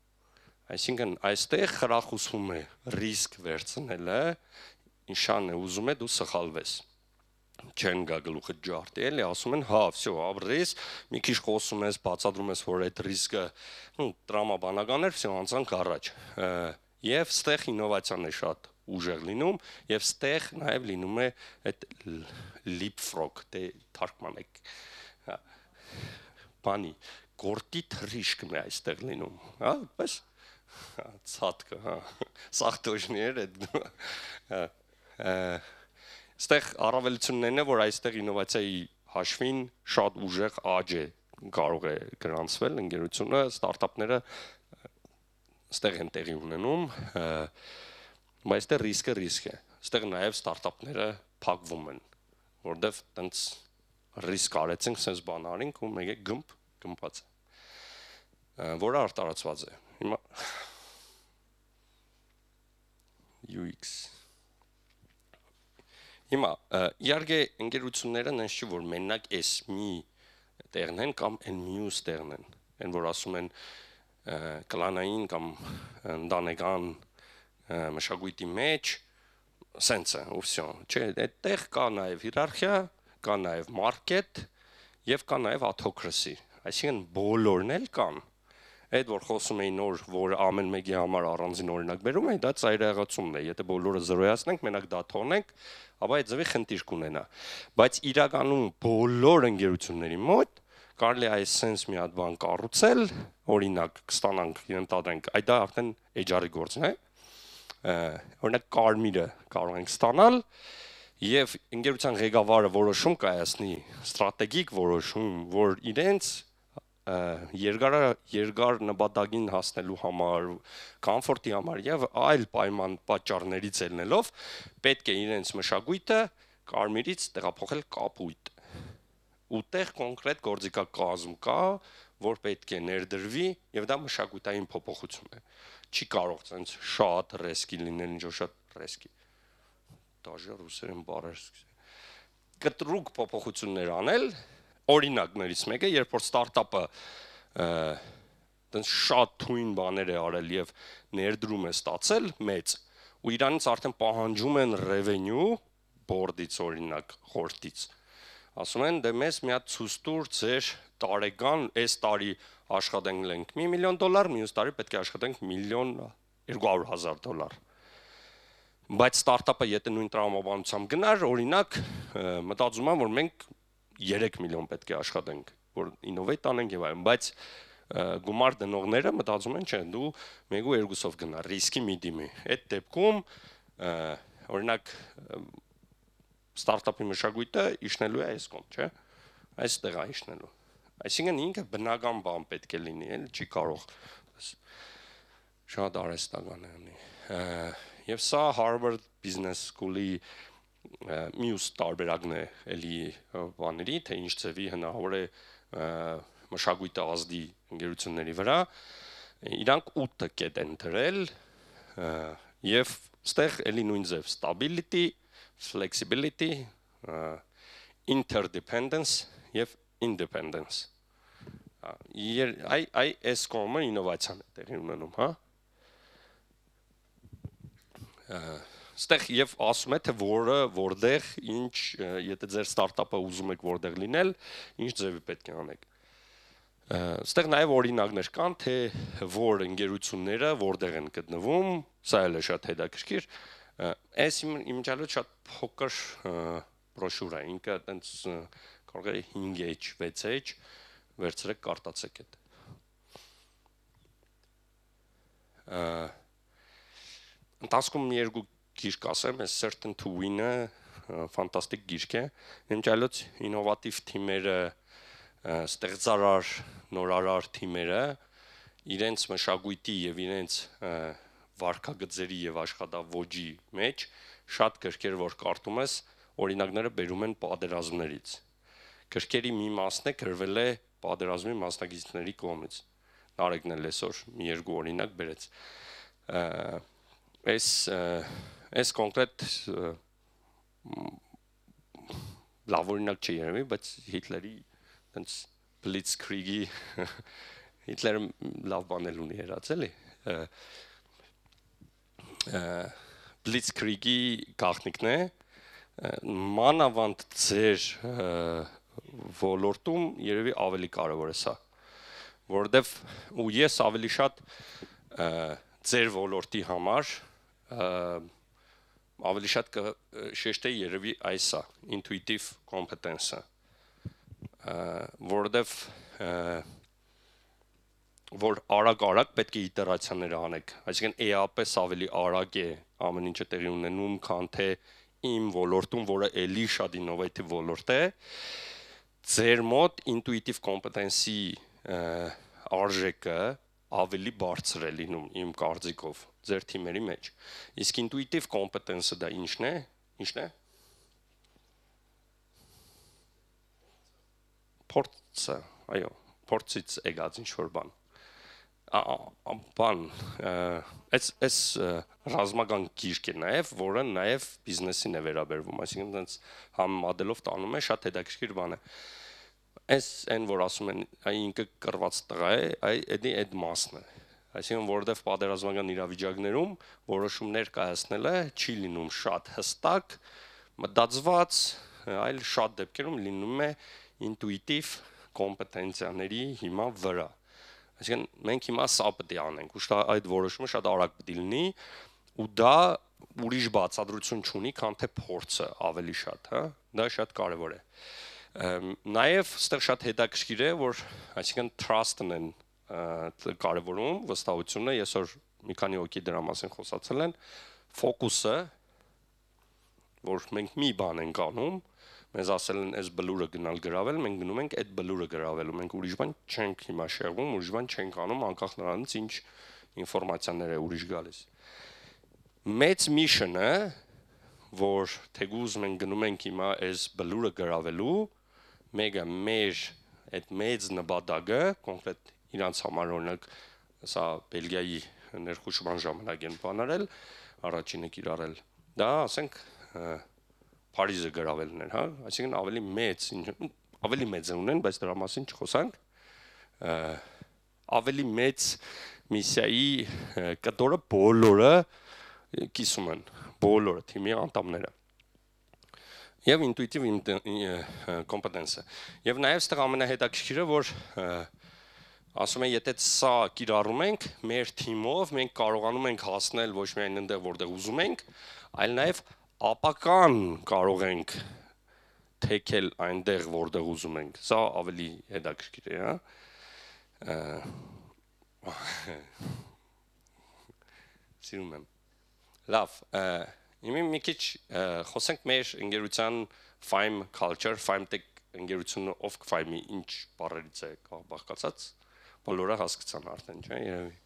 Այսինքն այստեղ խրախուսվում է ռիսկ վերցնելը, ինչան է ուզում է դու սխալվես։ Չեն գա գլուխը ջարդի, էլի ասում են, հա, всё, ապրես, մի քիչ խոսում ես, բացատրում ես, որ այդ ռիսկը, տրամաբանական էր, всё, անցանք առաջ։ Եվ ստեղ ինովացիան է շատ ուժեղ լինում եւ ստեղ նաեւ լինում է այդ leapfrog դե թարգմանեք բանի գորտի թրիշկն է այստեղ լինում հա պես ցածկը հա սախտոժներ այդ ստեղ առավելություններն է որ այստեղ ինովացիայի հաշվին շատ ուժեղ աճ է կարող է գրանցվել ընկերությունը ստարտափները ստեղ են տեղի ունենում բայց դե ռիսկը ռիսկ է ստեղ նաև ստարտափները փակվում են որովհետև տենց ռիսկ արեցինք sense բան արինք ու մեկ է գմպած որը արտարացված է հիմա UX հիմա իհարկե ընկերությունները նենց չի որ մենակ էս մի տեղն են կամ այն մյուս տեղն են այն որ ասում են կլանային կամ ընտանեկան մշակույթի մեջ սենսը ու всё չէ այդտեղ կա նաև հիերարխիա կա նաև մարքետ եւ կա նաև adhocracy այսինքն բոլորն էլ կան այդ որ խոսում էին նոր որ ամեն մեկի համար առանձին օրինակ բերում են դա ծայրահեղացումն է եթե բոլորը զրոյացնենք մենակ դա թողնենք ապա այդ ձևի խնդիր կունենա բայց իրականում բոլոր ընկերությունների մոտ կարելի է այս sense մի հատ բան կառուցել օրինակ կստանանք ենթադրենք այդ դա արդեն HR-ի գործն է օրինակ կարմիրը կարող ենք ստանալ եւ ընկերության ղեկավարը որոշում կայացնի ստրատեգիկ որոշում որ իրենց երկար նպատակին հասնելու համար կոմֆորտի համար եւ այլ պայման պատճառներից ելնելով պետք է իրենց մշակույթը կարմիրից տեղափոխել կապույտ ուտեղ կոնկրետ գործիքակազմ կա որ պետք է ներդրվի եւ դա մշակութային փոփոխություն է չի կարող ցենց շատ ռեսկի լինել ինչ որ շատ ռեսկի դաժե ռուսերեն բառեր կտրուկ փոփոխություններ անել օրինակներից մեկը երբ որ ստարտափը տենց շատ թույն բաներ է արել եւ ներդրում է ստացել մեծ ու իրանից արդեն պահանջում են revenue board-ից օրինակ խորտից ասում են դե մեզ մի հատ ցույց տուր ձեր տարեկան այս տարի աշխատենք $1 միլիոն, մյուս տարի պետք է աշխատենք $1,200,000։ Բայց ստարտափը եթե նույն տրամաբանությամբ գնար, օրինակ մտածում եմ, որ մենք 3 միլիոն պետք է աշխատենք, որ ինովեյտ անենք եւ այլն, բայց գումար դնողները մտածում են, չէ, դու 1-2-ով գնա, ռիսկի մի դիմի։ Այդ դեպքում օրինակ ստարտափի մշակույթը իջնելու է այս կողմ, չէ՞։ Այստեղ է իջնելու։ Այսինքն ինքը բնական բան պետք է լինի, էլ չի կարող շատ արհեստական է անի։ Եվ սա Harvard Business School-ի մյուս տարբերակն է էլի բաների, թե ինչ ձևի հնարավոր է մշակույթը ազդի ընկերությունների վրա։ Իրանք 8 կետ են դրել եւ ստեղ էլի նույն ձև stability, flexibility, interdependence եւ independence։ Այ այս կողմը ինովացիան է տեղի ունենում, հա։ Ստեղ եւ ասում է թե որտեղ ինչ, եթե ձեր ստարտափը ուզում եք որտեղ լինել, ինչ ձևի պետք է անեք։ Ստեղ նաեւ օրինակներ կան, թե որ ընկերությունները որտեղ են գտնվում, սա էլ է շատ հետաքրքիր։ Այս իմիջիալոց շատ փոքր բրոշուր է, ինքը այտենց կարող է 5H, 6H վերցրեք, կարտացեք այդ։ Ընթացքում մի երկու գիրք ասեմ, այս Certain to Win-ը ֆանտաստիկ գիրք է։ Իմիջիալոց ինովատիվ թիմերը, ստեղծարար, նորարար թիմերը իրենց մշակույթի եւ իրենց վարքագծերի եւ աշխատավոճի մեջ շատ գրքեր որ կարդում ես, օրինակները բերում են պատերազմներից։ Գրքերի մի մասն է գրվել է պատերազմի մասնակիցների կողմից։ Նարեկն էլ այսօր մի երկու օրինակ բերեց։ Այս կոնկրետ լավ օրինակ չի երևի, բայց Հիտլերի այնց Blitzkrieg-ի Հիտլերը լավ բանել ունի երած էլի։ Blitzkrieg-ի գաղտնիքն է, մանավանդ ձեր ոլորտում երևի ավելի կարևոր է սա, որովհետև ու ես ավելի շատ ձեր ոլորտի համար ավելի շատ կշեշտեի երևի այսա, intuitive competence-ը, որովհետև որ արագ պետք է իտերացիաներ անեք, այսինքն EA-պես ավելի արագ է ամեն ինչը տեղի ունենում, քան թե իմ ոլորտում, որը էլի շատ ինովատիվ ոլորտ է, ձեր մոտ intuitive competence-ի արժեքը ավելի բարձր է լինում իմ կարծիքով ձեր թիմերի մեջ։ Իսկ intuitive competence-ը դա ինչն է։ Փորձը, այո, փորձից եկած ինչ-որ բան։ Այս ռազմական գիրք է նաև, որը նաև բիզնեսին է վերաբերվում, այսինքն այնց համեմատելով տանում է շատ հետաքրքիր բան է։ Այս այն որ ասում են, ինքը կռված տղա է, այդ մասն է։ Այսինքն որովհետև պատերազմական իրավիճակներում որոշումներ կայացնելը չի լինում շատ հստակ, մտածված, այլ շատ դեպքերում լինում է ինտուիտիվ կոմպետենցիաների հիման վրա։ Այսինքն մենք հիմա սա պետք է անենք, ու այդ որոշումը շատ արագ պետք է լինի, ու դա ուրիշ բացատրություն չունի, քան թե փորձը ավելի շատ, հա, դա շատ կարևոր է։ Նաև այստեղ շատ հետաքրքիր է, որ այսինքն trust-ն են կարևորում, վստահությունը, այսօր մի քանի հոգի դրա մասին խոսացել են, ֆոկուսը, որ մենք մի բան ենք անում, մեզ ասել են այս բլուրը գնալ գրավել, մենք գնում ենք այդ բլուրը գրավելու, մենք ուրիշ բան չենք հիմա շեղվում, ուրիշ բան չենք անում, անկախ նրանից ինչ ինֆորմացիաներ է ուրիշ գալիս։ Մեծ միշնը, որ թեկուզ մենք գնում ենք հիմա այս բլուրը գրավելու, մեկը մեր այդ մեծ նպատակը, կոնկրետ իրանց համար օրինակ սա Բելգիայի ներխուժման ժամանակ են բանարել, առաջինը կիրառել, դա ասենք Փարիզը գրավելն էր, հա, այսինքն ավելի մեծ ունեն, բայց դրա մասին չխոսանք, ավելի մեծ միսիայի կտորը բոլորը կիսում են, բոլորը թիմի անդամները։ եւ ինտուիտիվ կոմպետենսը։ Եվ նաեւ ստեղ ամենահետաքրքիրը, որ ասում են, եթե սա կիրառում ենք մեր թիմով, մենք կարողանում ենք հասնել ոչ միայն այնտեղ, որտեղ ուզում ենք, այլ նաեւ ապական կարող ենք թեքել այնտեղ, որտեղ ուզում ենք։ Սա ավելի հետաքրքիր է, հա։ Սիրում եմ։ Լավ, իմի մի քիչ խոսենք մեր ընկերության Fime culture, Fime Tech ընկերությունը ով կֆայմի ինչ բառերից է բաղկացած, բոլորը հասկացան արդեն, չէ՞, երևի։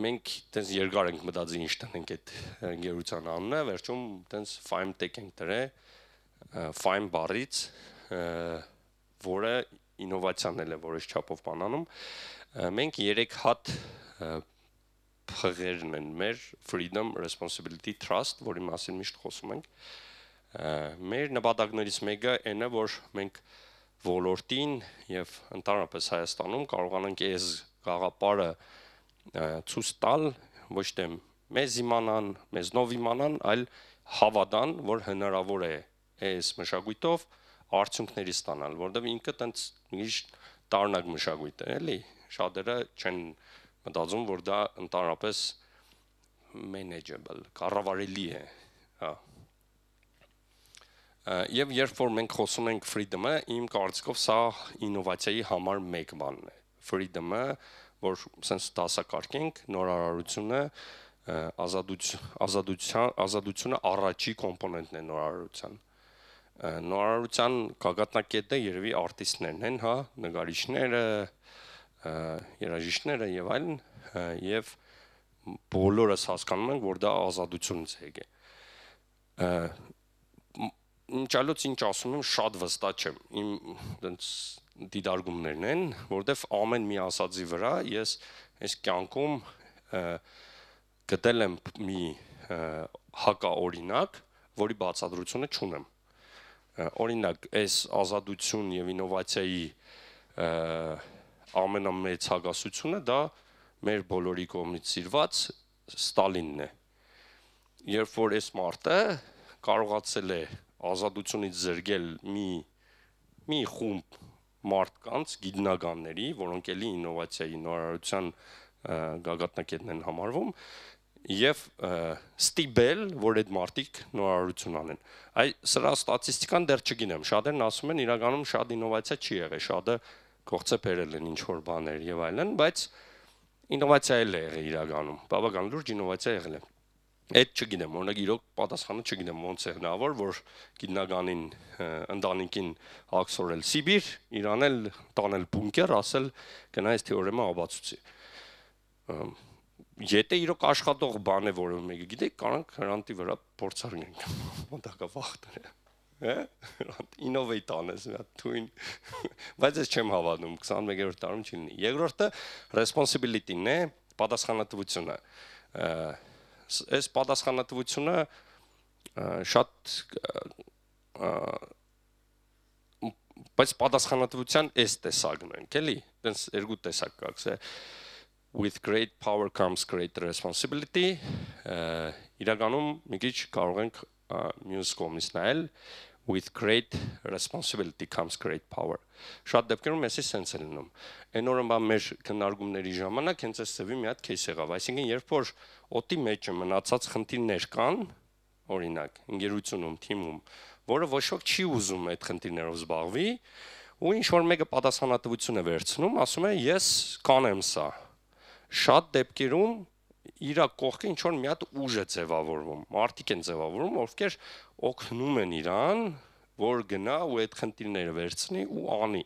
Մենք տենց երկար ենք մտածի ինչ տնենք այդ ընկերության անունը, վերջում տենց Fime Tech ենք դրել Fime բառից, որը ինովացիան էլ է որոշ չափով բանանում։ Մենք 3 հատ փղերն են մեր freedom, responsibility, trust, որի մասին միշտ խոսում ենք։ Մեր նպատակներից մեկը այն է, որ մենք ոլորտին եւ ընդհանրապես Հայաստանում կարողանանք այս գաղափարը ցույց տալ, ոչ թե մեզ իմանան, մեզնով իմանան, այլ հավատան, որ հնարավոր է այս մշակույթով արդյունքների ստանալ, որովհետեւ ինքը տենց միշտ տարնակ մշակույթ է, էլի։ Շատերը չեն մտածում, որ դա ընդհանրապես manageable, կառավարելի է, հա։ Եվ երբ որ մենք խոսում ենք freedom-ը, իմ կարծիքով սա ինովացիայի համար մեկ բանն է։ Freedom-ը, որ sense դասակարգենք, նորարարությունը, ազատությունը առաջի կոմպոնենտն է նորարարության։ Նորարարության գագաթնակետը երևի արտիստներն են, հա, նկարիչները, երաժիշտները եւ այլն, եւ բոլորս հասկանում ենք, որ դա ազատությունից է եկել։ Ինչալոց ինչ ասում եմ, շատ վստահ չեմ։ Իմ դենց դիտարկումներն են, որովհետեւ ամեն մի ասածի վրա ես այս կյանքում գտել եմ մի հակաօրինակ, որի բացատրությունը չունեմ։ Օրինակ, այս ազատություն եւ ինովացիայի ամենամեծ հակասությունը դա մեր բոլորի կողմից սիրված Ստալինն է։ Երբ որ այս մարդը կարողացել է ազատությունից զրկել մի խումբ մարդկանց, գիտնականների, որոնք էլի ինովացիայի նորարարության գագաթնակետն են համարվում, եւ ստիպել, որ այդ մարդիկ նորարարություն անեն։ Սրա ստատիստիկան դեռ չգիտեմ, շատերն ասում են իրականում շատ ինովացիա չի եղել, շատը կողծե բերել են ինչ-որ բաներ եւ այլն, բայց ինովացիա էլ է եղել իրականում, բավական լուրջ ինովացիա եղել է։ Այդ չգիտեմ, օրինակ իրոք պատասխանը չգիտեմ ոնց է հնարավոր, որ գիտնականին ընտանիքին հագսորել Սիբիր, իրան էլ տանել բունկեր, ասել գնայես թեորեմը ապացուցի։ Եթե իրոք աշխատող բան է, որը մեկը գիտեք, կարանք հրանտի վրա փորձարկենք, մոտակավախտները։ Innovate անես, թույն, բայց ես չեմ հավատում, 21-րդ դարում չի լինի։ Երկրորդը responsibility-ն է, պատասխանատվությունը։ Այս պատասխանատվությունը շատ բայց պատասխանատվության այս տեսակն ենք, էլի, դենց երկու տեսակ կա, with great power comes great responsibility, իրականում մի քիչ կարող ենք մյուս կողմից նայել, with great responsibility comes great power։ Շատ դեպքերում էսի սենց է լինում։ Այն օրը մեր քննարկումների ժամանակ հենց այս ծավի մի հատ кейս եղավ, այսինքն երբ որ օդի մեջ մնացած խնդիրներ կան, օրինակ, ընկերությունում, թիմում, որը ոչ ոք չի ուզում այդ խնդիրներով զբաղվի, ու ինչ որ մեկը պատասխանատվություն է վերցնում, ասում է ես կանեմ սա։ Շատ դեպքերում իր կողքը ինչ որ մի հատ ուժ է ձևավորվում, մարդիկ են ձևավորում, ովքեր օգնում են իրան, որ գնա ու այդ խնդիրները վերցնի ու անի։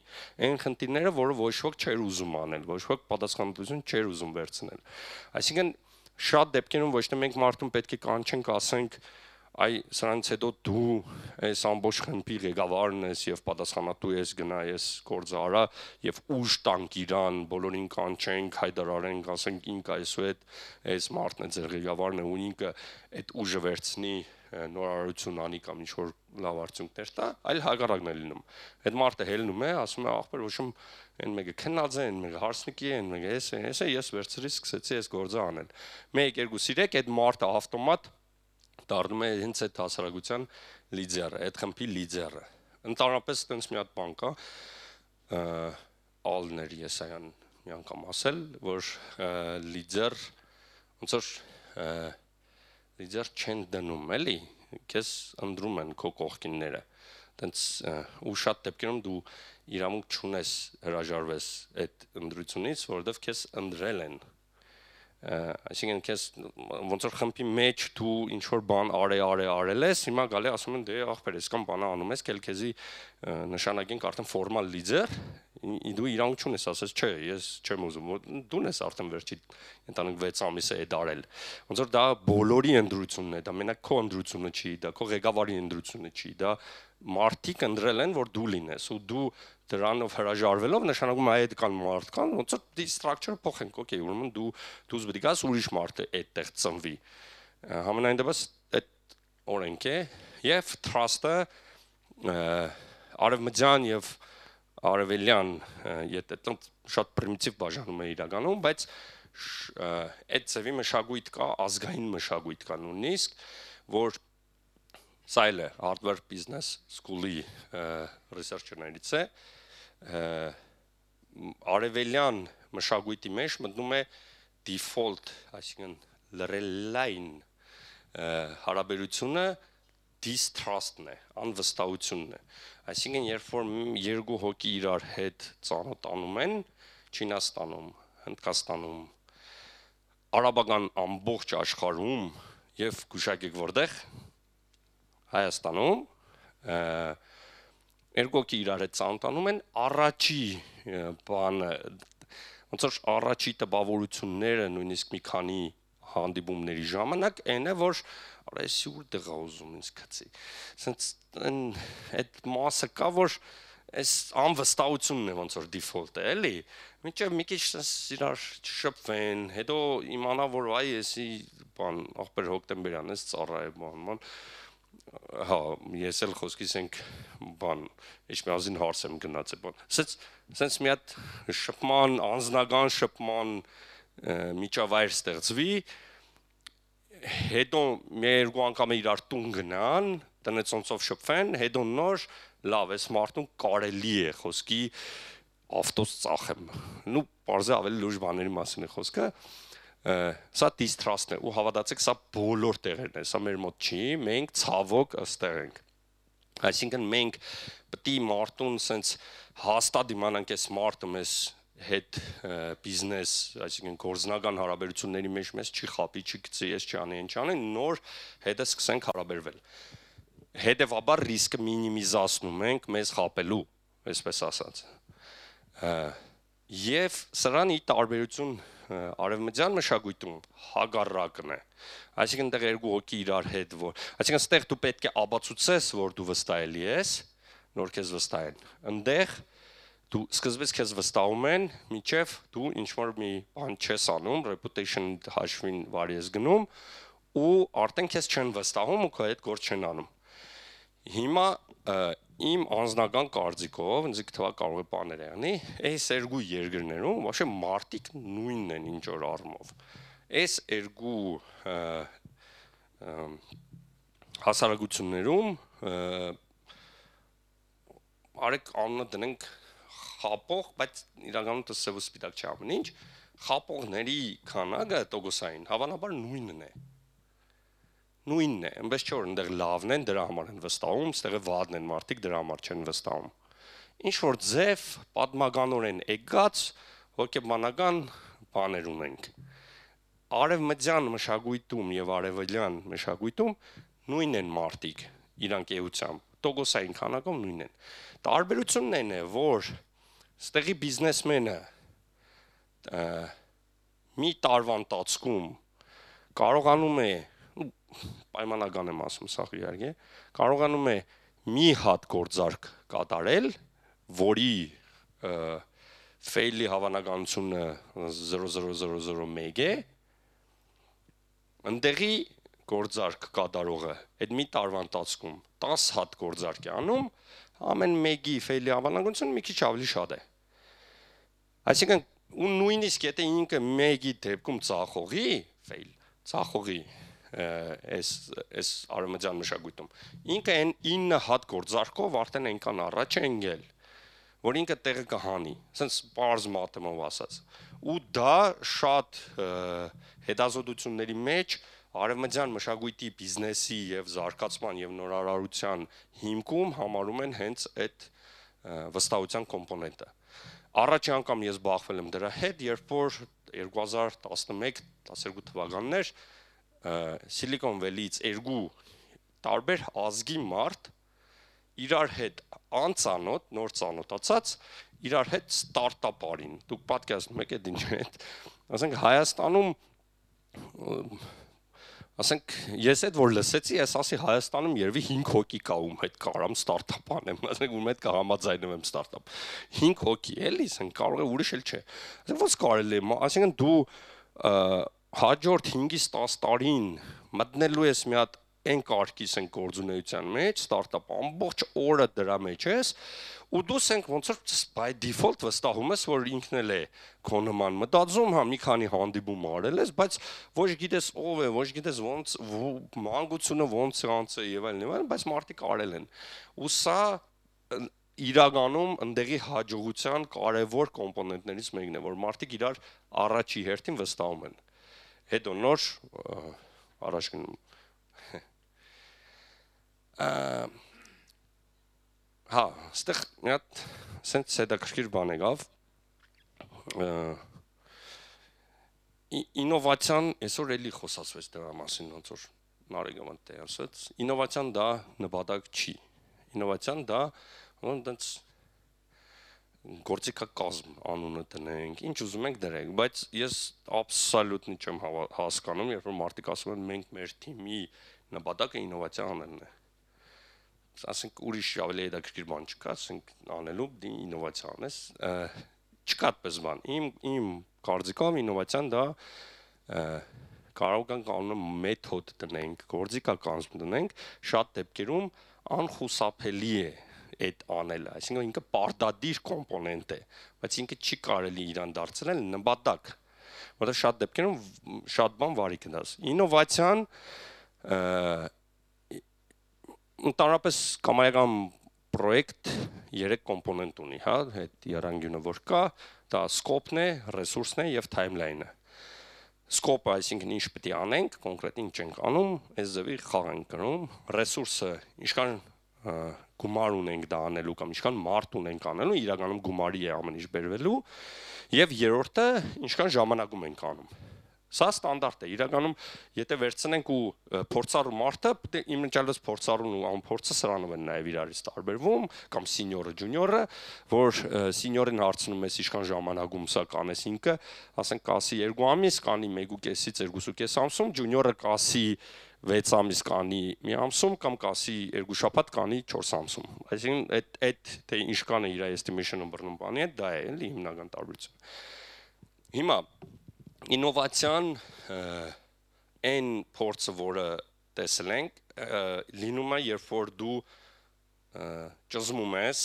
Այն խնդիրները, որը ոչ ոք չէր ուզում անել, ոչ ոք պատասխանատվություն չէր ուզում վերցնել։ Այսինքն շատ դեպքերում ոչ թե մենք մարդուն պետք է կանչենք, ասենք, այ սրանից հետո դու այս ամբողջ խմբի ղեկավարն ես եւ պատասխանատու ես, գնա ես գործը արա եւ ուժ տանք իրան, բոլորին կանչենք, հայտարարենք, ասենք ինքը այս մարդն է ձեր ղեկավարն է ու ինքը այդ ուժը վերցնի նորարարություն անի կամ ինչ որ լավ արդյունքներ տա, այլ հակառակն է լինում։ Այդ մարդը հելնում է, ասում է ախպեր, ոչմ այն մեկը քնած է, այն մեկը հարսնիկի է, այն մեկը էս է, ես վերցրի սկսեցի այս գործը անել։ 1-2 3 այդ մարդը ավտոմատ դառնում է հենց այդ հասարակության լիդերը, այդ խմբի լիդերը։ Ընդհանրապես տենց մի հատ բան կա, Ալներ Եսայան մի անգամ ասել, որ լիդեր ոնց որ լիդեր չեն դնում, էլի, քեզ ընդրում են քո կողքինները։ Տենց ու շատ դեպքերում դու իրավունք չունես հրաժարվես այդ ընդրությունից, որովհետև քեզ ընդրել են։ Այսինքն քեզ ոնց որ խմբի մեջ դու ինչ որ բան արել ես, հիմա գալի ասում են դե ախպեր, ես կամ բանը անում ես, կել քեզի նշանակենք արդեն ֆորմալ լիդեր, դու իրանք չունես, ասես չէ, ես չեմ ուզում, դուն ես արդեն վերջի ընտանիք 6 ամիս է դարել։ Ոնց որ դա բոլորի ընդրությունն է, դա մենակ քո ընդրությունը չի, դա քո ղեկավարի ընդրությունը չի, դա մարդիկ ընդրել են, որ դու լինես, ու դու դրանով հրաժարվելով նշանակում է այդ կան մարդ կան, ոնց որ դի ստրակչերը փոխենք, օքեյ, ուրեմն դու զբաղի գաս ուրիշ մարդ է այդտեղ ծնվի։ Համենայն դեպս այդ օրենք է եւ trust-ը արևմտյան եւ արևելյան եթե շատ պրիմիտիվ բաժանում է իրականում, բայց այդ ծավի մշակույթ կա, ազգային մշակույթ կա նույնիսկ, որ սա էլ է hardware business school-ի researcher-ներից է, արևելյան մշակույթի մեջ մտնում է default, այսինքն լրելային հարաբերությունը distrust-ն է, անվստահությունն է։ Այսինքն երբ որ երկու հոգի իրար հետ ծանոթանում են, Չինաստանում, Հնդկաստանում, արաբական ամբողջ աշխարհում եւ գուշակեք որտեղ Հայաստանում երկու հոգի իրար հետ ծանոթանում են առաջի բանը ոնց որ առաջի տպավորությունները նույնիսկ մի քանի հանդիպումների ժամանակ այն է որ արես ուր դղա ուզում ինձ գցի ասենց այդ մասը կա որ այս անվստահությունն է ոնց որ default է էլի մինչև մի քիչ իրար շփվեն հետո իմանա որ այ էսի բան ախպեր հոկտեմբերյան էս ծառա է բան հա ես էլ խոսքիս ենք բան իշխմազին հարց եմ գնաց է բան սենց մի հատ շփման անձնական շփման միջավայր ստեղծվի հետո մի երկու անգամ իրար տուն գնան տնեցոնցով շփվեն հետո նոր լավ էս մարդուն կարելի է խոսքի ավտոս ծախեմ նու բարձր ավելի լուրջ բաների մասին է խոսքը սա distrust-ն է ու հավատացեք սա բոլոր տեղերն է սա մեր մոտ չի մենք ցավոք ըստեղ ենք այսինքն մենք պետք է մարդուն սենց հաստատ իմանանք այս մարդը մեզ հետ բիզնես այսինքն գործնական հարաբերությունների մեջ մեզ չի խապի չի գցի ես չանի ինչ անեն նոր հետը սկսենք հարաբերվել հետևաբար ռիսկը մինիմիզացնում ենք մեզ խապելու այսպես ասած եւ սրան ի տարբերություն արևմտյան մշակույթում հագարակն է այսինքն դեռ երկու հոգի իրար հետ որ այսինքն ստեղ դու պետք է ապացուցես որ դու վստահելի ես նոր քեզ վստահեն ընդեղ դու սկզբից քեզ վստահում են միջև դու ինչ որ մի բան չես անում reputation հաշվին վարի ես գնում ու արդեն քեզ չեն վստահում ու քո հետ գործ չեն անում հիմա իմ անձնական կարծիքով ինձ թվա կարող է բաներ եղնի այս երկու երկրներում ոչ թե մարտիկ նույնն են ինչ որ առումով այս երկու հասարակություններում արեք անունը դնենք խապող բայց իրականում դա սև ու սպիտակ չի ամեն ինչ խապողների քանակը տոկոսային հավանաբար նույնն է նույնն է, այնպես չէ որ այնտեղ լավն են, դրա համար են վստահում, ստեղը վատն են մարդիկ, դրա համար չեն վստահում։ Ինչ որ ձև պատմականորեն եկած հոգեբանական բաներ ունենք։ Արևմտյան մշակույթում եւ արևելյան մշակույթում նույնն են մարդիկ իրանք էությամբ, տոկոսային քանակով նույնն են։ Տարբերությունն այն է, որ ստեղի բիզնեսմենը մի տարվա ընթացքում կարողանում է պայմանական եմ ասում սա իհարկե կարողանում է մի հատ գործարք կատարել որի fail-ի հավանականությունը 0.0001 է ընդեղի գործարք կատարողը այդ մի տարվա ընթացքում 10 հատ գործարք է անում ամեն մեկի fail-ի հավանականությունը մի քիչ ավելի շատ է այսինքն ու նույնիսկ եթե ինքը մեկի դեպքում ծախողի fail ծախողի այս արևմտյան մշակույթում։ Ինքը այն 9 հատ գործարքով արդեն այնքան առաջ է ընկել, որ ինքը տեղը կհանի, ասենց պարզ մատեմով ասած։ Ու դա շատ հետազոտությունների մեջ արևմտյան մշակույթի բիզնեսի եւ զարգացման եւ նորարարության հիմքում համարում են հենց այդ վստահության կոմպոնենտը։ Առաջի անգամ ես բախվել եմ դրա հետ, երբ որ 2011-12 թվականներ Silicon Valley-ից երկու տարբեր ազգի մարդ իրար հետ անծանոթ, նոր ծանոթացած, իրար հետ ստարտափ արին։ Դուք պատկերացնում եք այդ ինչի հետ։ Ասենք Հայաստանում ասենք ես այդ որ լսեցի, ես ասի Հայաստանում երևի 5 հոգի կա ում հետ կարամ ստարտափ անեմ, ասենք ում հետ կհամաձայնվեմ ստարտափ։ 5 հոգի էլի, ասենք կարող է ուրիշ էլ չէ։ Ասենք ո՞նց կարելի է, ասենք դու հաջորդ 5-ից 10 տարին մտնելու ես մի հատ այն կարգիս են գործունեության մեջ, ստարտափ ամբողջ օրը դրա մեջ ես, ու դու ասենք ոնց որ by default վստահում ես, որ ինքն էլ է քո նման մտածում, հա մի քանի հանդիպում արել ես, բայց ոչ գիտես ով է, ոչ գիտես ոնց մանկությունը ոնց է անցել եւ այլն, բայց մարդիկ արել են։ Ու սա իրականում ընդեղի հաջողության կարևոր կոմպոնենտներից մեկն է, որ մարդիկ իրար առաջի հերթին վստահում են։ Հետո նոր առաջ գնում հա, ստեղ մի հատ սենց հետաքրքիր բան եղավ ինովացիան այսօր էլի խոսացվեց դրա մասին ոնց որ Նարեկը մտե ասաց ինովացիան դա նպատակ չի ինովացիան դա ոնց գործիքակազմ անունը տնենք ինչ ուզում ենք դրենք բայց ես աբսոլյուտնի չեմ հասկանում երբ որ մարդիկ ասում են մենք մեր թիմի նպատակը ինովացիա անելն է ասենք ուրիշ ավելի հետաքրքիր բան չկա, ասենք անելու ինովացիա անես, չկա այդպես բան։ Իմ կարծիքով ինովացիան դա կարող ենք անունը մեթոդ տնենք, գործիքակազմ տնենք, շատ դեպքերում անխուսափելի է այդ անելը, այսինքն ինքը պարտադիր կոմպոնենտ է, բայց ինքը չի կարելի իրան դարձնել նպատակ, որտեղ շատ դեպքերում շատ բան վարի կդաս։ Ինովացիան Ընդհանրապես կամայական պրոյեկտ 3 կոմպոնենտ ունի, հա, այդ երանգյունը որ կա, դա սկոպն է, ռեսուրսն է եւ թայմլայնը։ Սկոպը, այսինքն ինչ պետք է անենք, կոնկրետ ինչ ենք անում, այս ձևի խաղ ենք կրում, ռեսուրսը, ինչքան գումար ունենք դա անելու կամ ինչքան մարդ ունենք անելու, իրականում գումարի է ամեն ինչ բերվելու, եւ երրորդը, ինչքան ժամանակում ենք անում։ Սա ստանդարտ է, իրականում եթե վերցնենք ու փորձառու մարդը, իմիջիալս փորձառուն ու անփորձը սրանով են նաև իրարից տարբերվում, կամ սինյորը, ջունյորը, որ սինյորին հարցնում ես ինչքան ժամանակում սա կանես ինքը, ասենք կասի 2 ամիս, կանի 1.5-ից 2.5 ամսում, ջունյորը կասի 6 ամիս կանի մի ամսում կամ կասի 2 շաբաթ կանի 4 ամսում։ Այսինքն այդ թե ինչքան է իր estimation-ը բռնում բանի է, դա է էլի հիմնական տարբերությունը։ Հիմա ինովացիան այն փորձը, որը տեսել ենք, լինում է, երբ որ դու ճզմում ես,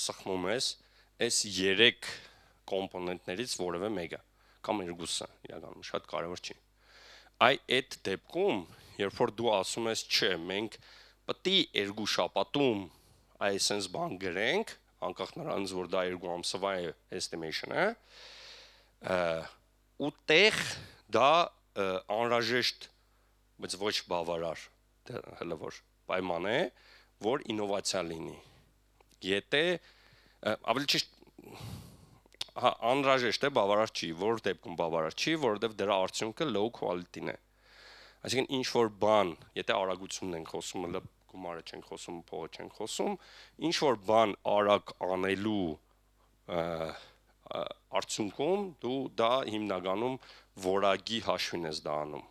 սխմում ես, այս 3 կոմպոնենտներից որևէ մեկը, կամ երկուսը, իրականում շատ կարևոր չի։ Այդ դեպքում, երբ որ դու ասում ես, չէ, մենք պետք է 2 շաբաթում այսպես բան գրենք, անկախ նրանից, որ դա 2 ամսվա է estimation-ը, ու տեղ դա անհրաժեշտ, բայց ոչ բավարար, հələ որ պայման է, որ ինովացիա լինի։ Եթե ավելի ճիշտ անհրաժեշտ է, բավարար չի, որ դեպքում բավարար չի, որովհետև դրա արդյունքը low quality-ն է։ Այսինքն ինչ որ բան, եթե արագությունն ենք խոսում, հələ գումարը չենք խոսում, փողը չենք խոսում, ինչ որ բան արագ անելու արդյունքում դու դա հիմնականում որակի հաշվին ես դա անում։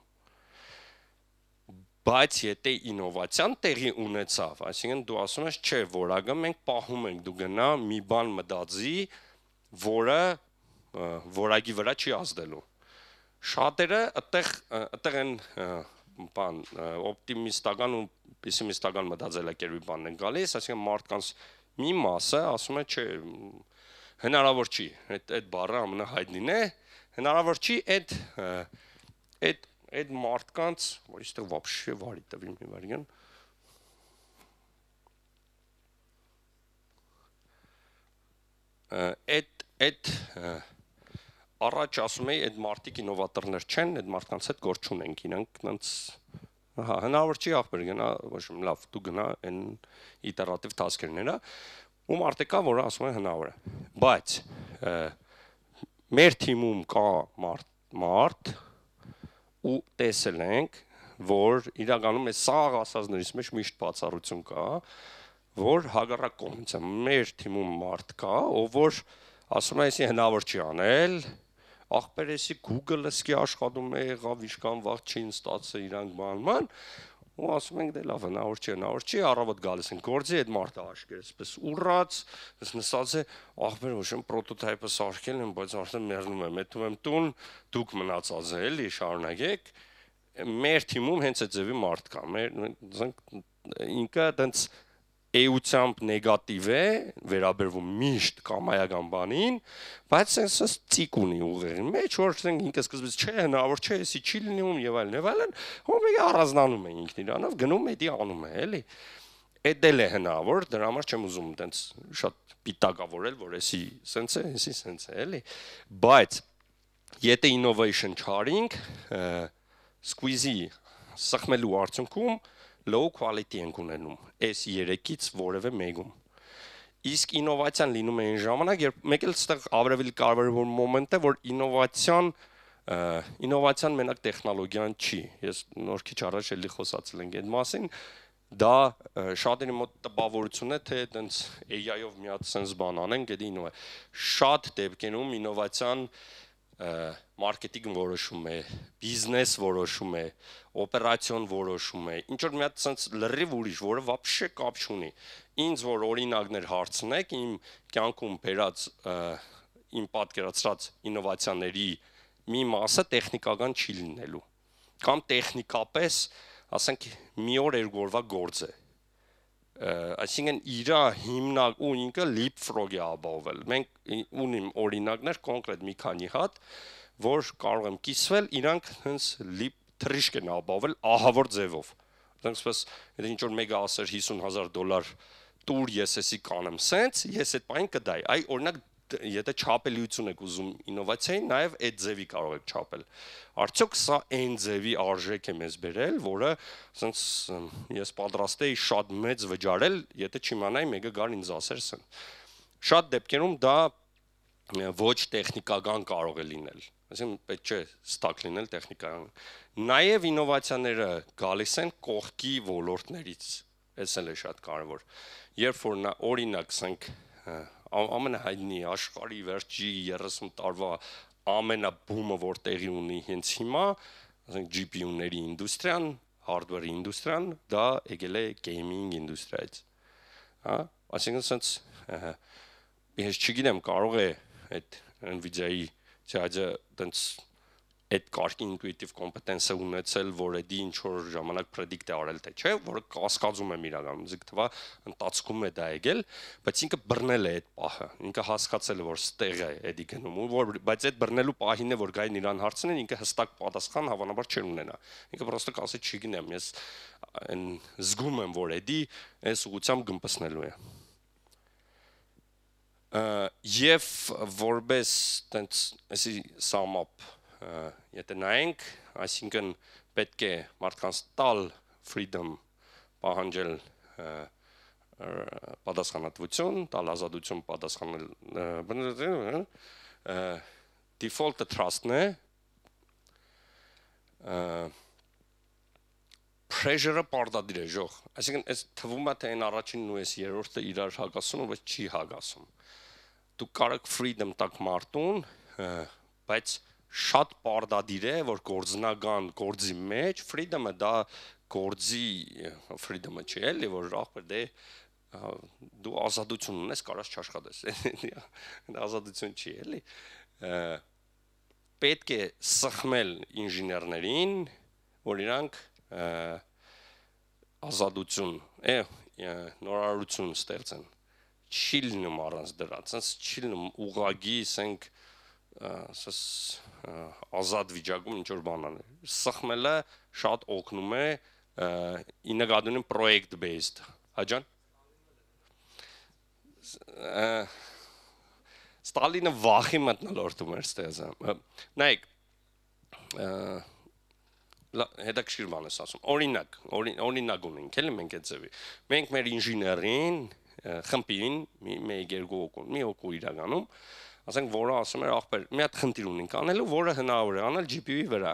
Բայց եթե ինովացիան տեղի ունեցավ, այսինքն դու ասում ես, չէ, որակը մենք պահում ենք, դու գնա մի բան մտածի, որը որակի վրա չի ազդելու։ Շատերը այդտեղ են բան օպտիմիստական ու պեսիմիստական մտածելակերպի բանն են գալիս, այսինքն մարդկանց մի մասը ասում է, չէ, հնարավոր չի, այդ բառը ամենահայտնին է, հնարավոր չի այդ այդ մարդկանց, որ իստեղ вообще վարի տվի մի վարյան։ Այդ առաջ ասում էի, այդ մարդիկ ինովատորներ չեն, այդ մարդկանց հետ գործ չունենք, իրանք նրանց հնարավոր չի ախպեր գնա, ոչ լավ, դու գնա այն իտերատիվ տասքերները, ու մարդը կա, որը ասում է հնարավոր է։ Բայց մեր թիմում կա մարդ ու տեսել ենք, որ իրականում է սաղ ասածներից մեջ միշտ բացառություն կա, որ հակառակ կողմից է մեր թիմում մարդ կա, ով որ ասում է, այսի հնարավոր չի անել, ախպեր էսի Google-ը սկի աշխատում է, եղավ իշքան վաղ չի ստացել իրանք բանման, ու ասում ենք դե լավ հնարավոր չի, առավոտ գալիս են գործի, այդ մարդը աշկեր էսպես ուռած, ես նստած է, ախպեր ոչ եմ պրոտոտայպը սարքել եմ, բայց արդեն մեռնում եմ, հետո եմ տուն, դուք մնացած է, էլի շարունակեք, մեր թիմում հենց այդ ձևի մարդ կա, ինքը դենց էությամբ նեգատիվ է, վերաբերվում միշտ կամայական բանին, բայց sense ծիկ ունի ուղեղի մեջ, որ ինքը սկզբից չէ, հնարավոր չէ, էսի չի լինում եւ այլն, ու մեկ առանձնանում է ինքն իրանով, գնում է դի անում է, էլի։ Էդ էլ է հնարավոր, դրա համար չեմ ուզում տենց շատ պիտակավորել, որ էսի sense է, էլի։ Բայց եթե innovation չարինք, squeeze-ի սխմելու արդյունքում low quality ենք ունենում, այս երեքից որևէ մեկում։ Իսկ ինովացիան լինում է այն ժամանակ, երբ մեկ էլ ստեղ ավելի կարևոր մոմենտ է, որ ինովացիան մենակ տեխնոլոգիան չի։ Ես նոր քիչ առաջ էլի խոսացել ենք այդ մասին, դա շատերի մոտ տպավորություն է, թե այտենց AI-ով մի հատ sense բան անենք, դա ինովա։ Շատ դեպքերում ինովացիան մարքեթինգ որոշում է, բիզնես որոշում է, օպերացիոն որոշում է, ինչ որ մի հատ sense լրիվ ուրիշ, որը вообще կապ չունի։ Ինձ որ օրինակներ հարցնեք, իմ կյանքում բերած իմ պատկերացրած ինովացիաների մի մասը տեխնիկական չի լինելու։ Կամ տեխնիկապես, ասենք, մի օր երկու օրվա գործ է։ Այսինքն իրա հիմնակ ու ինքը leapfrog է ապահովել։ Մենք ունիմ օրինակներ կոնկրետ մի քանի հատ, որ կարող եմ կիսվել, իրանք հենց թրիշկ են ապահովել ահավոր ձևով։ Դրանցպես եթե ինչ որ մեկը ասեր $50,000 տուր ես էսի կանեմ sense, ես այդ բան կդայի։ Այ օրինակ եթե չափելիություն եք ուզում ինովացիային, նաև այդ ձևի կարող եք չափել։ Արդյոք սա այն ձևի արժեք է մեզ բերել, որը ասենց ես պատրաստ էի շատ մեծ վճարել, եթե չիմանայի մեկը գար ինձ ասեր սեն։ Շատ դեպքերում դա ոչ տեխնիկական կարող է լինել։ Այսինքն պետք չէ ստակ լինել տեխնիկական։ Նաև ինովացիաները գալիս են կողքի ոլորտներից։ Էս էլ է շատ կարևոր։ Երբ որ օրինակ ասենք ամենահայտնի աշխարհի վերջի 30 տարվա ամենաբումը որ տեղի ունի հենց հիմա, ասենք GPU-ների ինդուստրիան, hardware-ի ինդուստրիան, դա եկել է gaming ինդուստրիայից։ Հա, այսինքն sense ես չգիտեմ կարող է այդ Nvidia-ի ցածը տենց այդ կարգի ինտուիտիվ կոմպետենսը ունեցել, որ էդի ինչ որ ժամանակ predict է արել թե չէ, որը կասկածում եմ իրականում, ձգ թվա ընթացքում է դա եկել, բայց ինքը բռնել է այդ պահը, ինքը հասկացել է, որ ստեղ է էդի գնում, բայց այդ բռնելու պահին է, որ գային իրան հարցնեն, ինքը հստակ պատասխան հավանաբար չեր ունենա։ Ինքը պրոստը կասի չգիտեմ, ես այն զգում եմ, որ էդի այս ուղղությամբ գմպսնելու է։ Եվ որպես տենց էսի sum up եթե նայենք, այսինքն պետք է մարդկանց տալ freedom պահանջել պատասխանատվություն, տալ ազատություն պատասխանել default-ը trust-ն է, pressure-ը պարտադիր է ժող, այսինքն այս թվում է թե այն առաջինն ու այս երրորդը իրար հակասում, բայց չի հակասում։ Դու կարող freedom տակ մարդուն, բայց շատ պարտադիր է, որ գործնական գործի մեջ freedom-ը դա գործի freedom-ը չի էլի, որ ախպեր դե դու ազատություն ունես, կարաս չաշխատես։ Դա ազատություն չի էլի։ Պետք է սխմել ինժեներներին, որ իրանք ազատություն, նորարարություն ստեղծեն։ Չի լինում առանց դրա, sense չի լինում ուղագի, ասենք ասես ազատ վիճակում ինչ որ բան անել։ Սխմելը շատ օգնում է ի նկատի ունեմ project based։ Հաջան։ Ստալինը վախի մտնոլորտում էր ստեզը։ Նայեք, հետաքրքիր բան ես ասում։ Օրինակ ունենք, էլի մենք այդ ձևի։ Մենք մեր ինժեներին խմբին մեկ երկու օկուն, մի օկու իրականում, ասենք որը ասում էր ախպեր, մի հատ խնդիր ունենք անելու, որը հնարավոր է անել GPU-ի վրա։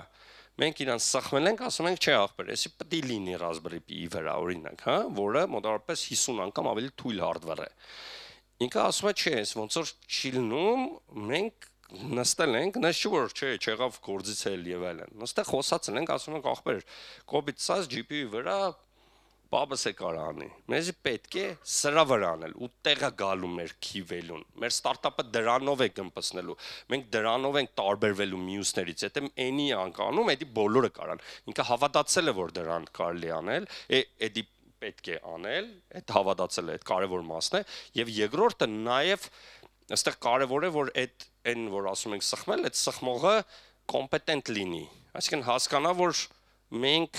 Մենք իրանց սխմել ենք, ասում ենք, չէ ախպեր, էսի պետք է լինի Raspberry Pi-ի վրա օրինակ, հա, որը մոտավորապես 50 անգամ ավելի թույլ hardware է։ Ինքը ասում է, չէ, ոնց որ չի լինում, մենք նստել ենք, նես չի որ չէ, չեղավ գործից էլ եւ այլն։ Նստել խոսացել ենք, ասում ենք ախպեր, կոպիտ սած GPU-ի վրա բաբս է կարանի։ Մեզի պետք է սրա վրա անել ու տեղը գալու մեր քիվելուն։ Մեր ստարտափը դրանով է գմպսնելու։ Մենք դրանով ենք տարբերվելու մյուսներից։ Եթե էնի անկանում, էդի բոլորը կարան։ Ինքը հավատացել է, որ դրան կարելի անել, էդի պետք է անել, այդ հավատացել է, այդ կարևոր մասն է, եւ երկրորդը նաեւ այստեղ կարևոր է, որ այն որ ասում ենք սխմել, այդ սխմողը կոմպետենտ լինի։ Այսինքն հասկանա, որ մենք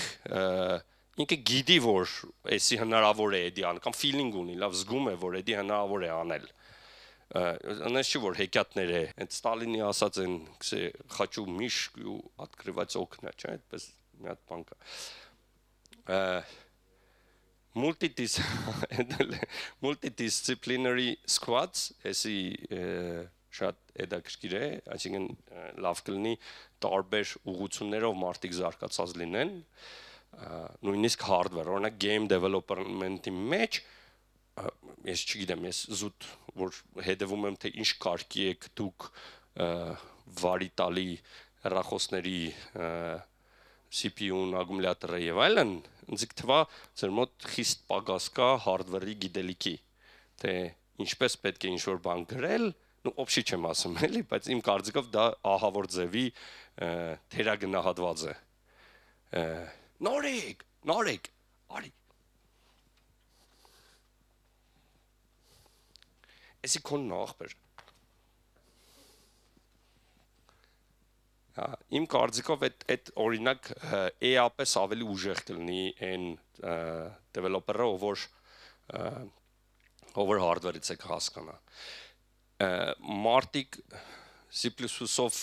ինքը գիտի, որ էսի հնարավոր է էդի ան, կամ feeling ունի, լավ զգում է, որ էդի հնարավոր է անել։ Անես չի, որ հեքիաթներ է, այդ Ստալինի ասած են, կսե, խաչու միշկ ու открывать окна, չէ, այդպես մի հատ բան կա։ Multidisciplinary squads, էսի շատ հետաքրքիր է, այսինքն լավ կլինի տարբեր ուղղություններով մարդիկ զարգացած լինեն, նույնիսկ hardware, օրինակ game development-ի մեջ, ես չգիտեմ, ես զուտ որ հետևում եմ թե ինչ կարգի եք դուք վարի տալի հեռախոսների CPU-ն, ակումուլյատորը եւ այլն, ինձ թվա ձեր մոտ խիստ պակաս կա hardware-ի գիտելիքի, թե ինչպես պետք է ինչ-որ բան գրել, ну общий չեմ ասում էլի, բայց իմ կարծիքով դա ահավոր ձևի թերագնահատված է։ Նորիկ, արի։ Էսի քոնն ախպեր։ Իմ կարծիքով այդ օրինակ AI-պես ավելի ուժեղ կլինի այն developer-ը, ով hardware-ից է հասկանա։ Մարդիկ C++-ով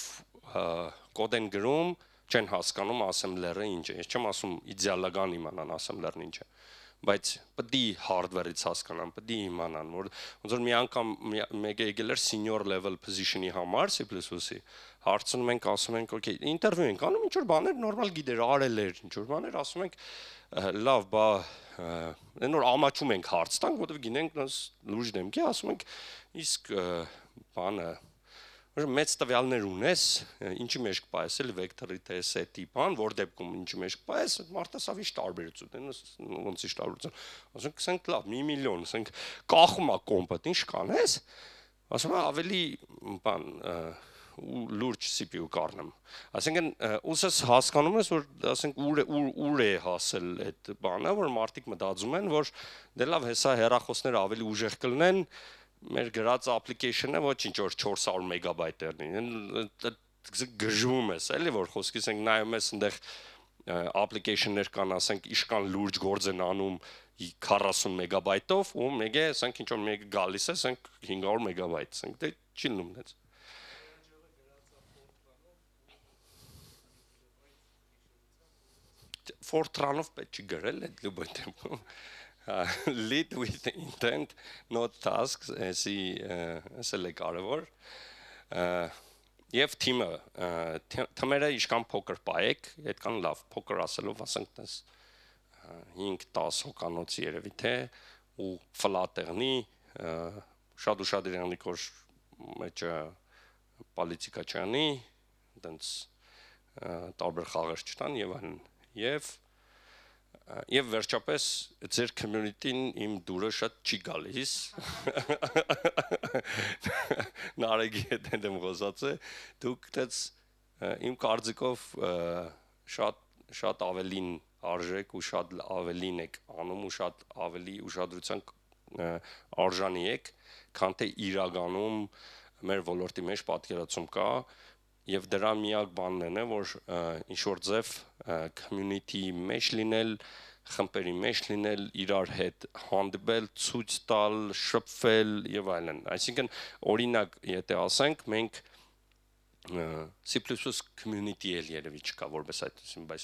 կոդ են գրում, չեն հասկանում assembler-ը ինչ է։ Ես չեմ ասում իդեալական իմանան assembler-ն ինչ է, բայց պետք է hardware-ից հասկանան, պետք է իմանան, որ ոնց որ մի անգամ մեկը եկել էր senior level position-ի համար C++-ի, հարցնում ենք, ասում ենք, okay, ինտերվյու ենք անում, ինչ որ բաներ նորմալ գիտեր, արել էր, ինչ որ բաներ, ասում ենք, լավ, բա նոր ամաչում ենք հարց տանք, որովհետև գինենք լուրջ դեմքի, ասում ենք, իսկ բանը մեծ տվյալներ ունես, ինչի մեջ կպայես էլ վեկտորի թե սետի բան, որ դեպքում ինչի մեջ կպայես, մարդը ասավ ինչ տարբերություն, ոնց ինչ տարբերություն։ Ասենք, ասենք լավ, 1 միլիոն, ասենք կախում է կոմպոտ, ինչ կանես։ Ասում ավելի բան լուրջ CPU կառնեմ։ Այսինքն ուսս հասկանում ես, որ ասենք ուր է հասել այդ բանը, որ մարդիկ մտածում են, որ դե լավ, հեսա հեռախոսները ավելի ուժեղ կլինեն, մեր գրած application-ը ոչինչ որ 400 մեգաբայթ դեռնի, գժվում ես, էլի որ խոսքից ենք նայում ես այնտեղ application-ներ կան, ասենք իշքան լուրջ գործ են անում 40 մեգաբայթով ու մեկ է, ասենք ինչ որ մեկը գալիս է, ասենք 500 մեգաբայթ, ասենք դե չի լինում դից։ Fortran-ով պետք չի գրել այդ լուբոյ դեպքում։ Lead with intent, not tasks, էսել է կարևոր։ Եվ թիմը, թմերը իշքան փոքր պայեք, այդքան լավ, փոքր ասելով ասենք տես 5-10 հոկանոց երևի թե, ու ֆլատերնի, շատ ու շատ իրանի կոր մեջը պոլիտիկա չանի, դենց տարբեր խաղեր չտան եւ այլն։ Եվ վերջապես ձեր community-ին իմ դուրը շատ չի գալիս։ Նարեկի հետ եմ խոսացել, դուք դες իմ կարծիքով շատ ավելին արժեք ու շատ ավելին եք անում ու շատ ավելի ուշադրության արժանի եք, քան թե իրականում մեր ոլորտի մեջ պատկերացում կա եւ դրա միակ բանն է, որ ինչ որ ձև community մեջ լինել, խմբերի մեջ լինել, իրար հետ հանդիպել, ցույց տալ, շփվել եւ այլն։ Այսինքն օրինակ, եթե ասենք, մենք C++ community էլ երևի չկա որպես այդպեսին, բայց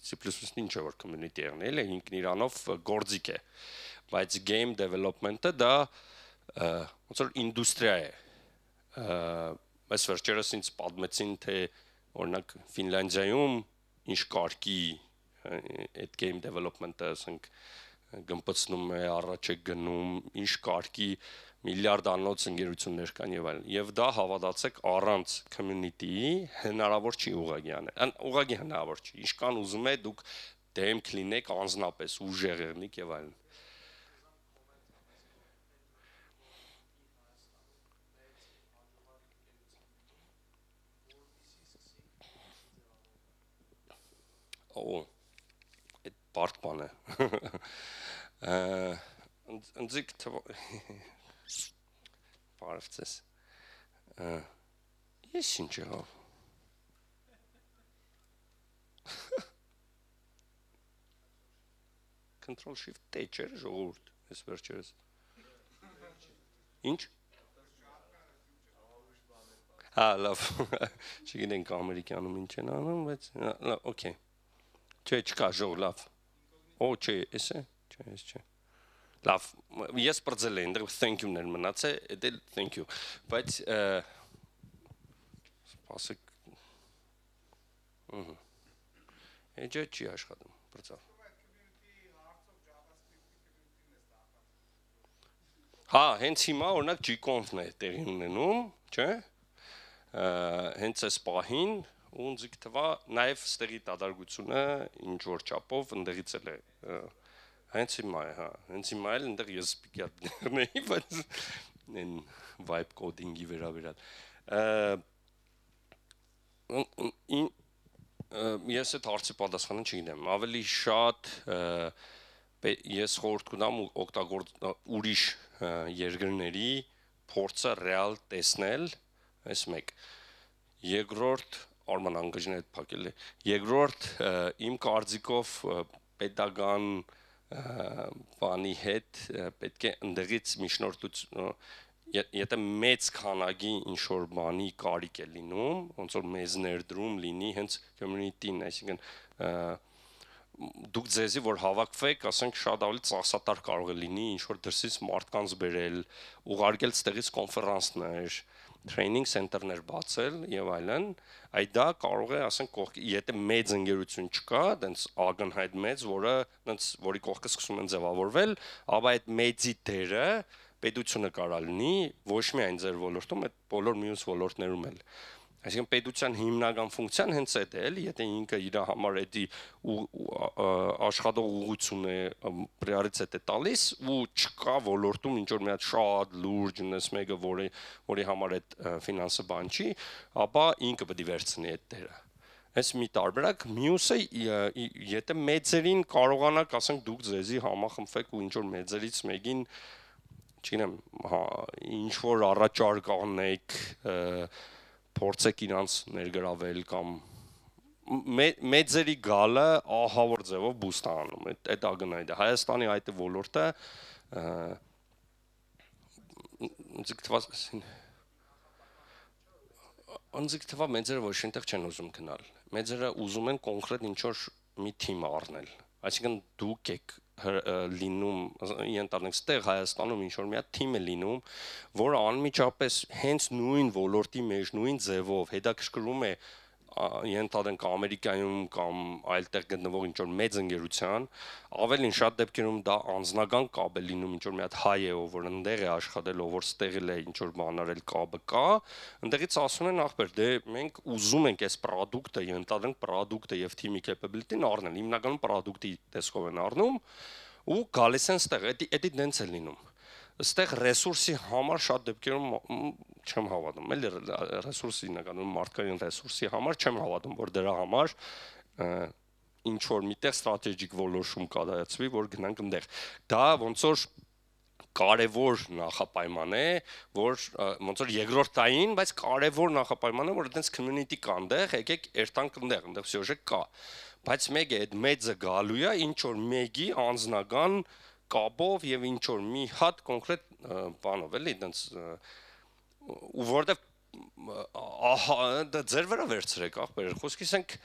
C++-ն ինչ է որ community եղն էլ է, ինքն իրանով գործիք է, բայց game development-ը դա ոնց որ ինդուստրիա է։ Այս վերջերս ինձ պատմեցին, թե օրինակ Ֆինլանդիայում ինչ կարգի այդ game development-ը, ասենք գմպցնում է, առաջ է գնում, ինչ կարգի միլիարդանոց ընկերություններ կան եւ այլն։ Եվ դա հավատացեք առանց community-ի հնարավոր չի ուղղակի անել։ Ուղղակի հնարավոր չի։ Ինչքան ուզում եք դուք դեմք լինեք անznապես ուժեղ եղնիկ եւ այլն։ Օ, այդ բարդ բան է։ Ընձիկ բարևձեզ։ Ես ինչ եղավ։ Control Shift T չէր ժողովուրդ, այս վերջերս։ Ինչ։ Հա, լավ։ Չգիտենք ամերիկանում ինչ են անում, բայց լավ, օքեյ։ Չէ, չկա ժող, լավ։ Օ, չէ, էս է։ Չէ, էս չէ։ Լավ, ես բրձել եմ, դեռ thank you-ներ մնաց է, դա thank you։ Բայց սպասեք։ Էջը չի աշխատում, բրձավ։ Հա, հենց հիմա օրինակ G-Conf-ն է տեղի ունենում, չէ՞։ Հենց այս պահին ու ինձ թվա նաև ստեղի դադարությունը ինչ որ չափով ընդեղից էլ է։ Հենց հիմա է, հա, հենց հիմա էլ ընդեղ ես պիկյատներն էի, բայց այն vibe coding-ի վերաբերյալ։ Ես այդ հարցի պատասխանը չգիտեմ, ավելի շատ ես խորհուրդ կտամ ուրիշ երկրների փորձը ռեալ տեսնել, այս մեկ։ Երկրորդ Արման անգաժին այդ փակել է։ Երկրորդ իմ կարծիքով պետական բանի հետ պետք է ընդեղից միջնորդություն, եթե մեծ քանակի ինչ որ բանի կարիք է լինում, ոնց որ մեզ ներդրում լինի հենց community-ն, այսինքն դուք ձեզի որ հավաքվեք, ասենք շատ ավելի ծախսատար կարող է լինի ինչ որ դրսից մարդկանց բերել, ուղարկել ստեղից կոնֆերանսներ, training center-ներ բացել եւ այլն, այդ դա կարող է, ասենք, եթե մեծ ընկերություն չկա, դենց ակնհայտ մեծ, որի կողքը սկսում են ձևավորվել, ապա այդ մեծի դերը պետությունը կարա լինի, ոչ միայն ձեր ոլորտում, այդ բոլոր մյուս ոլորտներում էլ։ Այսինքն պետության հիմնական ֆունկցիան հենց այդ է, էլի, եթե ինքը իր համար էդի աշխատող ուղղություն է պրիորիտետ է տալիս ու չկա ոլորտում ինչ որ մի հատ շատ լուրջ ունես մեկը, որի համար այդ ֆինանսը բան չի, ապա ինքը պետք է վերցնի այդ դերը։ Այս մի տարբերակ, մյուսը եթե մեծերին կարողանաք, ասենք դուք ձեզի համախմբվեք ու ինչ որ մեծերից մեկին, չգիտեմ, հա, ինչ որ առաջարկ անեք, փորձեք իրանց ներգրավել կամ մեծերի գալը ահավոր ձևով բուստ անում, այդ ագնայդ է։ Հայաստանի այդ ոլորտը ինձ թվա մեծերը ոչ այնտեղ չեն ուզում գնալ։ Մեծերը ուզում են կոնկրետ ինչ որ մի թիմ առնել։ Այսինքն դուք եք լինում, ենթադրենք, ստեղ Հայաստանում ինչ որ մի հատ թիմ է լինում, որը անմիջապես հենց նույն ոլորտի մեջ, նույն ձևով հետաքրքրում է, ենթադրենք Ամերիկայում կամ այլտեղ գտնվող ինչ որ մեծ ընկերության, ավելին շատ դեպքերում դա անձնական կապ է լինում, ինչ որ մի հատ հայ է, որ ընդեղ է աշխատել, որ ստեղել է ինչ որ բան արել, կապը կա, ընդեղից ասում են ախպեր, դե մենք ուզում ենք այս product-ը, ենթադրենք product-ը եւ թիմի capability-ն առնել, հիմնականում product-ի տեսքով են առնում ու գալիս են ստեղ, էդի դենց է լինում։ Ստեղ ռեսուրսի համար շատ դեպքերում չեմ հավատում, էլի ռեսուրսի հիմնականում մարդկային ռեսուրսի համար չեմ հավատում, որ դրա համար ինչ որ միտեղ ստրատեգիկ որոշում կայացվի, որ գնանք այնտեղ։ Դա ոնց որ կարևոր նախապայման է, որ ոնց որ երկրորդային, բայց կարևոր նախապայման է, որ այդպես community կա այնտեղ, եկեք երթանք այնտեղ սյուժե կա։ Բայց մեկ է այդ մեծը գալու է ինչ որ մեկի անձնական կապով եւ ինչ որ մի հատ կոնկրետ բանով էլի այդպես ու որտեվ ահա դա ձեր վրա վերցրեք ախպեր խոսքիս ենք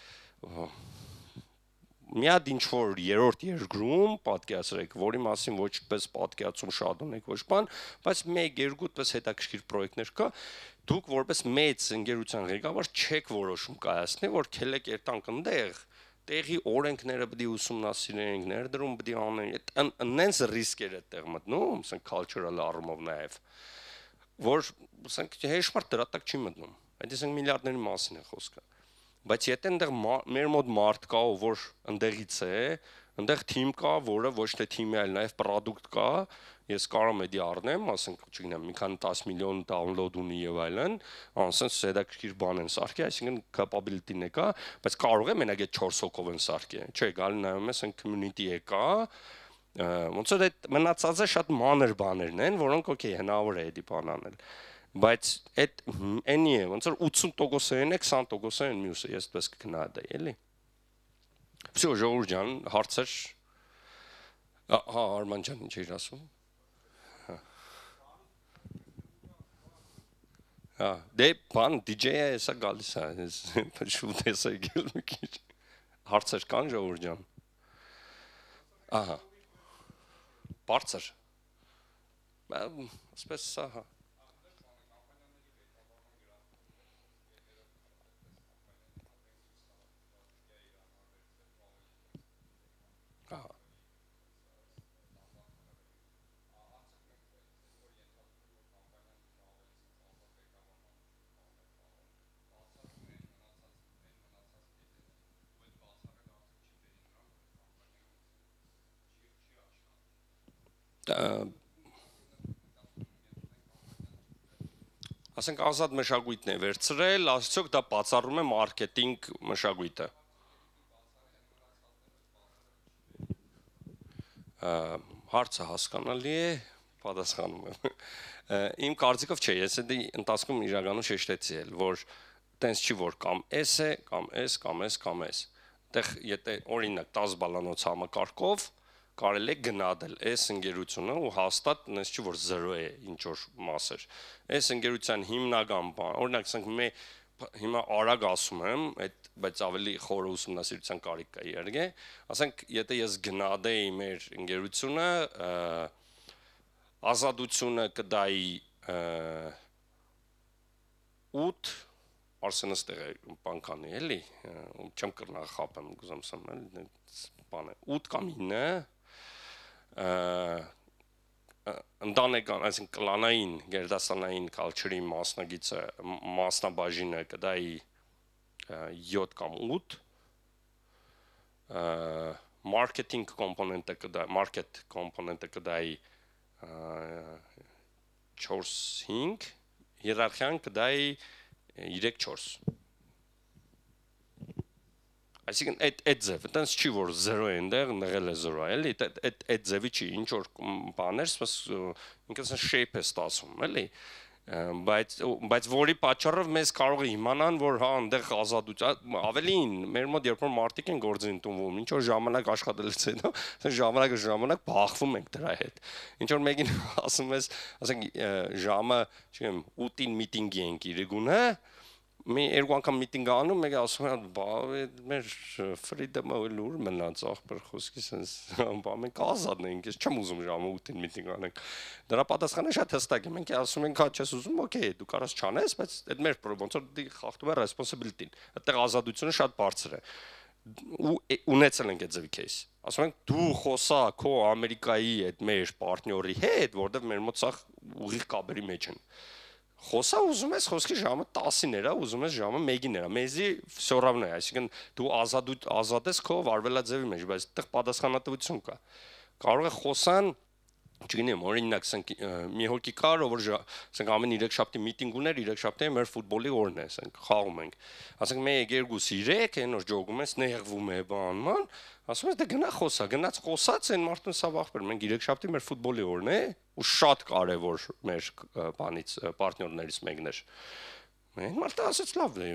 մի հատ ինչ որ երրորդ երկրում պատկերացրեք, որի մասին ոչ պես պատկերացում շատ ունեք, ոչ բան, բայց 1-2 պես հետաքրքիր պրոյեկտներ կա, դուք որպես մեծ ընկերության ղեկավար չեք որոշում կայացնել, որ քելեք երթանք այնտեղ, տեղի օրենքները պետք է ուսումնասիրենք, ներդրում պետք է անենք, այնց ռիսկեր է տեղ մտնում, ասենք cultural առումով նաև, որ ասենք հեշտմար դրա տակ չի մտնում, այդ ասենք միլիարդների մասին է խոսքը Բայց եթե այնտեղ մեր մոտ մարդ կա, որ այնտեղից է, այնտեղ թիմ կա, որը ոչ թե թիմի, այլ նաև product կա, ես կարող եմ էդի առնեմ, ասենք, չգիտեմ, մի քանի 10 միլիոն download ունի եւ այլն, ասենց հետաքրքիր բան են սարքի, այսինքն capability-ն է կա, բայց կարող է մենակ այդ 4 հոգով են սարքի, չէ, գալի նայում ես, այն community է կա, ոնց որ այդ մնացածը շատ մանր բաներն են, որոնք օքեյ հնարավոր է էդի բան անել Բայց այդ այնի է, ոնց որ 80% է, 20% են մյուսը, ես դες կգնահատեի, էլի։ Всё, Ժողովուրդ ջան, հարցեր։ Հա, Արման ջան, ինչ էիր ասում։ Հա, դե բան DJ-ը հեսա գալիս է, շուտ հեսա եկել մի քիչ։ Հարցեր կան, Ժողովուրդ ջան։ Ահա։ Բարձր։ Ասես սա, հա։ Ասենք ազատ մշակույթն է վերցրել, ասեցոք դա բացառում է մարքեթինգ մշակույթը։ Հարցը հասկանալի է, պատասխանում եմ։ Իմ կարծիքով չէ, ես դա ընթացքում իրականում շեշտեցի էլ, որ տենց չի որ կամ S է, կամ S, կամ S, կամ S։ Այդտեղ եթե օրինակ 10 բալանոց համակարգով կարելի է գնահատել այս ընկերությունը ու հաստատ նես չի որ 0 է ինչ որ մասեր։ Այս ընկերության հիմնական բան, օրինակ ասենք մե հիմա արագ ասում եմ, այդ բայց ավելի խորը ուսումնասիրության կարիք կա իհարկե, ասենք եթե ես գնահատեի մեր ընկերությունը ազատությունը կդայի 8 Արսենը ստեղ է բանկանի էլի, չեմ կրնա խապեմ գուզեմ սամ էլի, բան է 8 կամ 9 ընտանեկան, այսինքն կլանային, գերդաստանային culture-ի մասնագիծը, մասնաբաժինը կդայի 7 կամ 8 marketing component-ը կդայի, market component-ը կդայի 4-5 հիերարխիան կդայի 3-4 Այսինքն այդ ձև, այտենց չի որ 0 է այնտեղ, նեղել է 0, էլի, այդ ձևի չի, ինչ որ բաներ, սպես ինքնս shape է ստացվում, էլի, բայց որի պատճառով մեզ կարող է իմանան, որ հա այնտեղ ազատություն, ավելին, մեր մոտ երբ որ մարդիկ են գործի ընդունվում, ինչ որ ժամանակ աշխատելուց հետո, ժամանակ բախվում ենք դրա հետ։ Ինչ որ մեկին ասում ես, ասենք ժամը, չգիտեմ, 8-ին միտինգի ենք իրգունը մի երկու անգամ միտինգ անում, մեկը ասում է, բա մեր freedom-ը լուր մնաց ախպեր խոսքի sense, բա մենք ազատն ենք, ես չեմ ուզում ժամը 8-ին միտինգ անենք։ Դրա պատասխանը շատ հստակ է, մենք ասում ենք, հա, չես ուզում, օքեյ, դու կարաս չանես, բայց այդ մեր ոնց որ դի խախտում է responsibility-ն։ Այդտեղ ազատությունը շատ բարձր է։ Ու ունեցել ենք այդ ձևի case։ Ասում ենք, դու խոսա քո Ամերիկայի այդ մեր պարտների հետ, որտեղ մեր մոտ սա ուղիղ կապերի մեջ են։ Խոսա ուզում ես խոսքի ժամը 10-ին էրա, ուզում ես ժամը 1-ին էրա։ Մեզի всё равно է, այսինքն դու ազատ ես քո վարվելաձևի մեջ, բայց այդտեղ պատասխանատվություն կա։ Կարող է խոսան չգիտեմ, օրինակ, ասենք մի հոգի կար, որ ասենք ամեն երեքշաբթի միտինգ ուներ, երեքշաբթի մեր ֆուտբոլի օրն է, ասենք խաղում ենք։ Ասենք մեկ երկուսի 3 այն որ ջոգում ես, նեղվում է բանման, ասում ես դե գնա խոսա, գնաց խոսած այն մարդուն սա վախվեր, մենք երեքշաբթի մեր ֆուտբոլի օրն է, ու շատ կարևոր մեր բանից պարտներներից մեկն էր։ Մենք մարդը ասեց լավ է,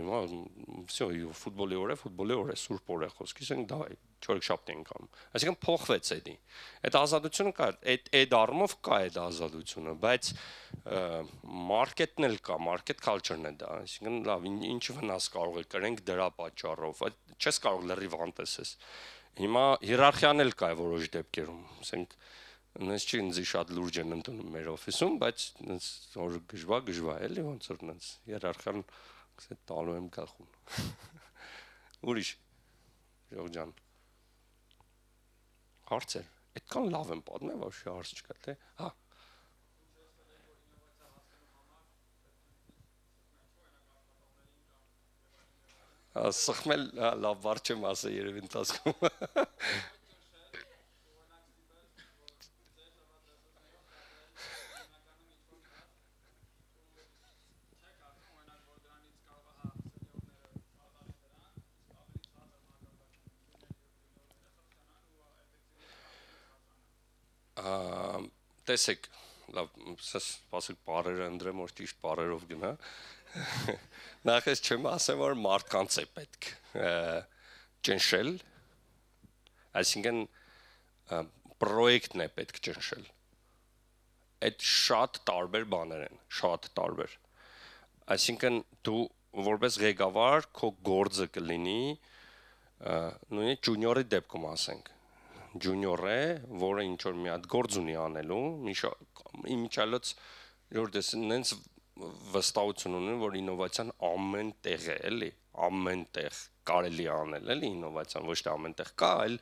всё, ֆուտբոլի օր է, սուրբ օր է խոսքի, ասենք դա չորեքշաբթի ենք անում։ Այսինքն փոխվեց էդի։ Այդ ազատությունը կա, այդ առումով կա այդ ազատությունը, բայց մարքեթն էլ կա, մարքեթ culture-ն է դա, այսինքն լավ, ինչ վնաս կարող է կրենք դրա պատճառով, չես կարող լրիվ անտեսես։ Հիմա հիերարխիան էլ կա որոշ դեպքերում, ասենք Նենց չի ինձ շատ լուրջ են ընդունում մեր օֆիսում, բայց նենց որ գժվա էլի ոնց որ նենց հիերարխիան տալու եմ գլխուն։ Ուրիշ Ժող ջան։ Հարցեր։ Այդքան լավ եմ պատմել, որ հարց չկա, թե։ Հա։ Սխմել լավ բառ չեմ ասել երևի ընթացքում։ Տեսեք, լավ, սպասեք բառերը ընդրեմ, որ ճիշտ բառերով գնա։ Նախ ես չեմ ասեմ, որ մարդկանց է պետք ճնշել, այսինքն պրոյեկտն է պետք ճնշել։ Այդ շատ տարբեր բաներ են, շատ տարբեր։ Այսինքն դու որպես ղեկավար քո գործը կլինի նույնիսկ ջունիորի դեպքում ասենք ջունիոր է, որը ինչ որ մի հատ գործ ունի անելու, իմիջիալոց որ դες նենց վստահություն ունեն, որ ինովացիան ամեն տեղ է, էլի, ամեն տեղ կարելի անել, էլի ինովացիան, ոչ թե ամեն տեղ կա, այլ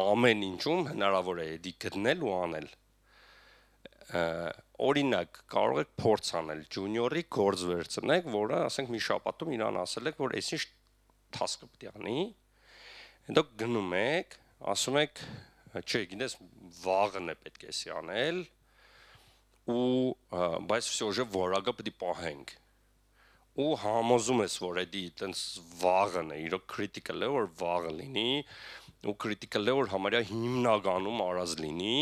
ամեն ինչում հնարավոր է դա գտնել ու անել։ Օրինակ, կարող եք փորձ անել ջունիորի գործ վերցնեք, որը, ասենք, մի շաբաթում իրան ասել եք, որ այսինչ task-ը պետք է անի, հետո գնում եք, ասում եք, չէ, գիտես, վաղն է պետք է էսի անել, ու բայց всё уже որակը պետք է պահենք։ Ու համոզում ես, որ էդի այտենց վաղն է, իրոք critical է, որ վաղը լինի, ու critical է, որ համարյա հիմնականում արած լինի,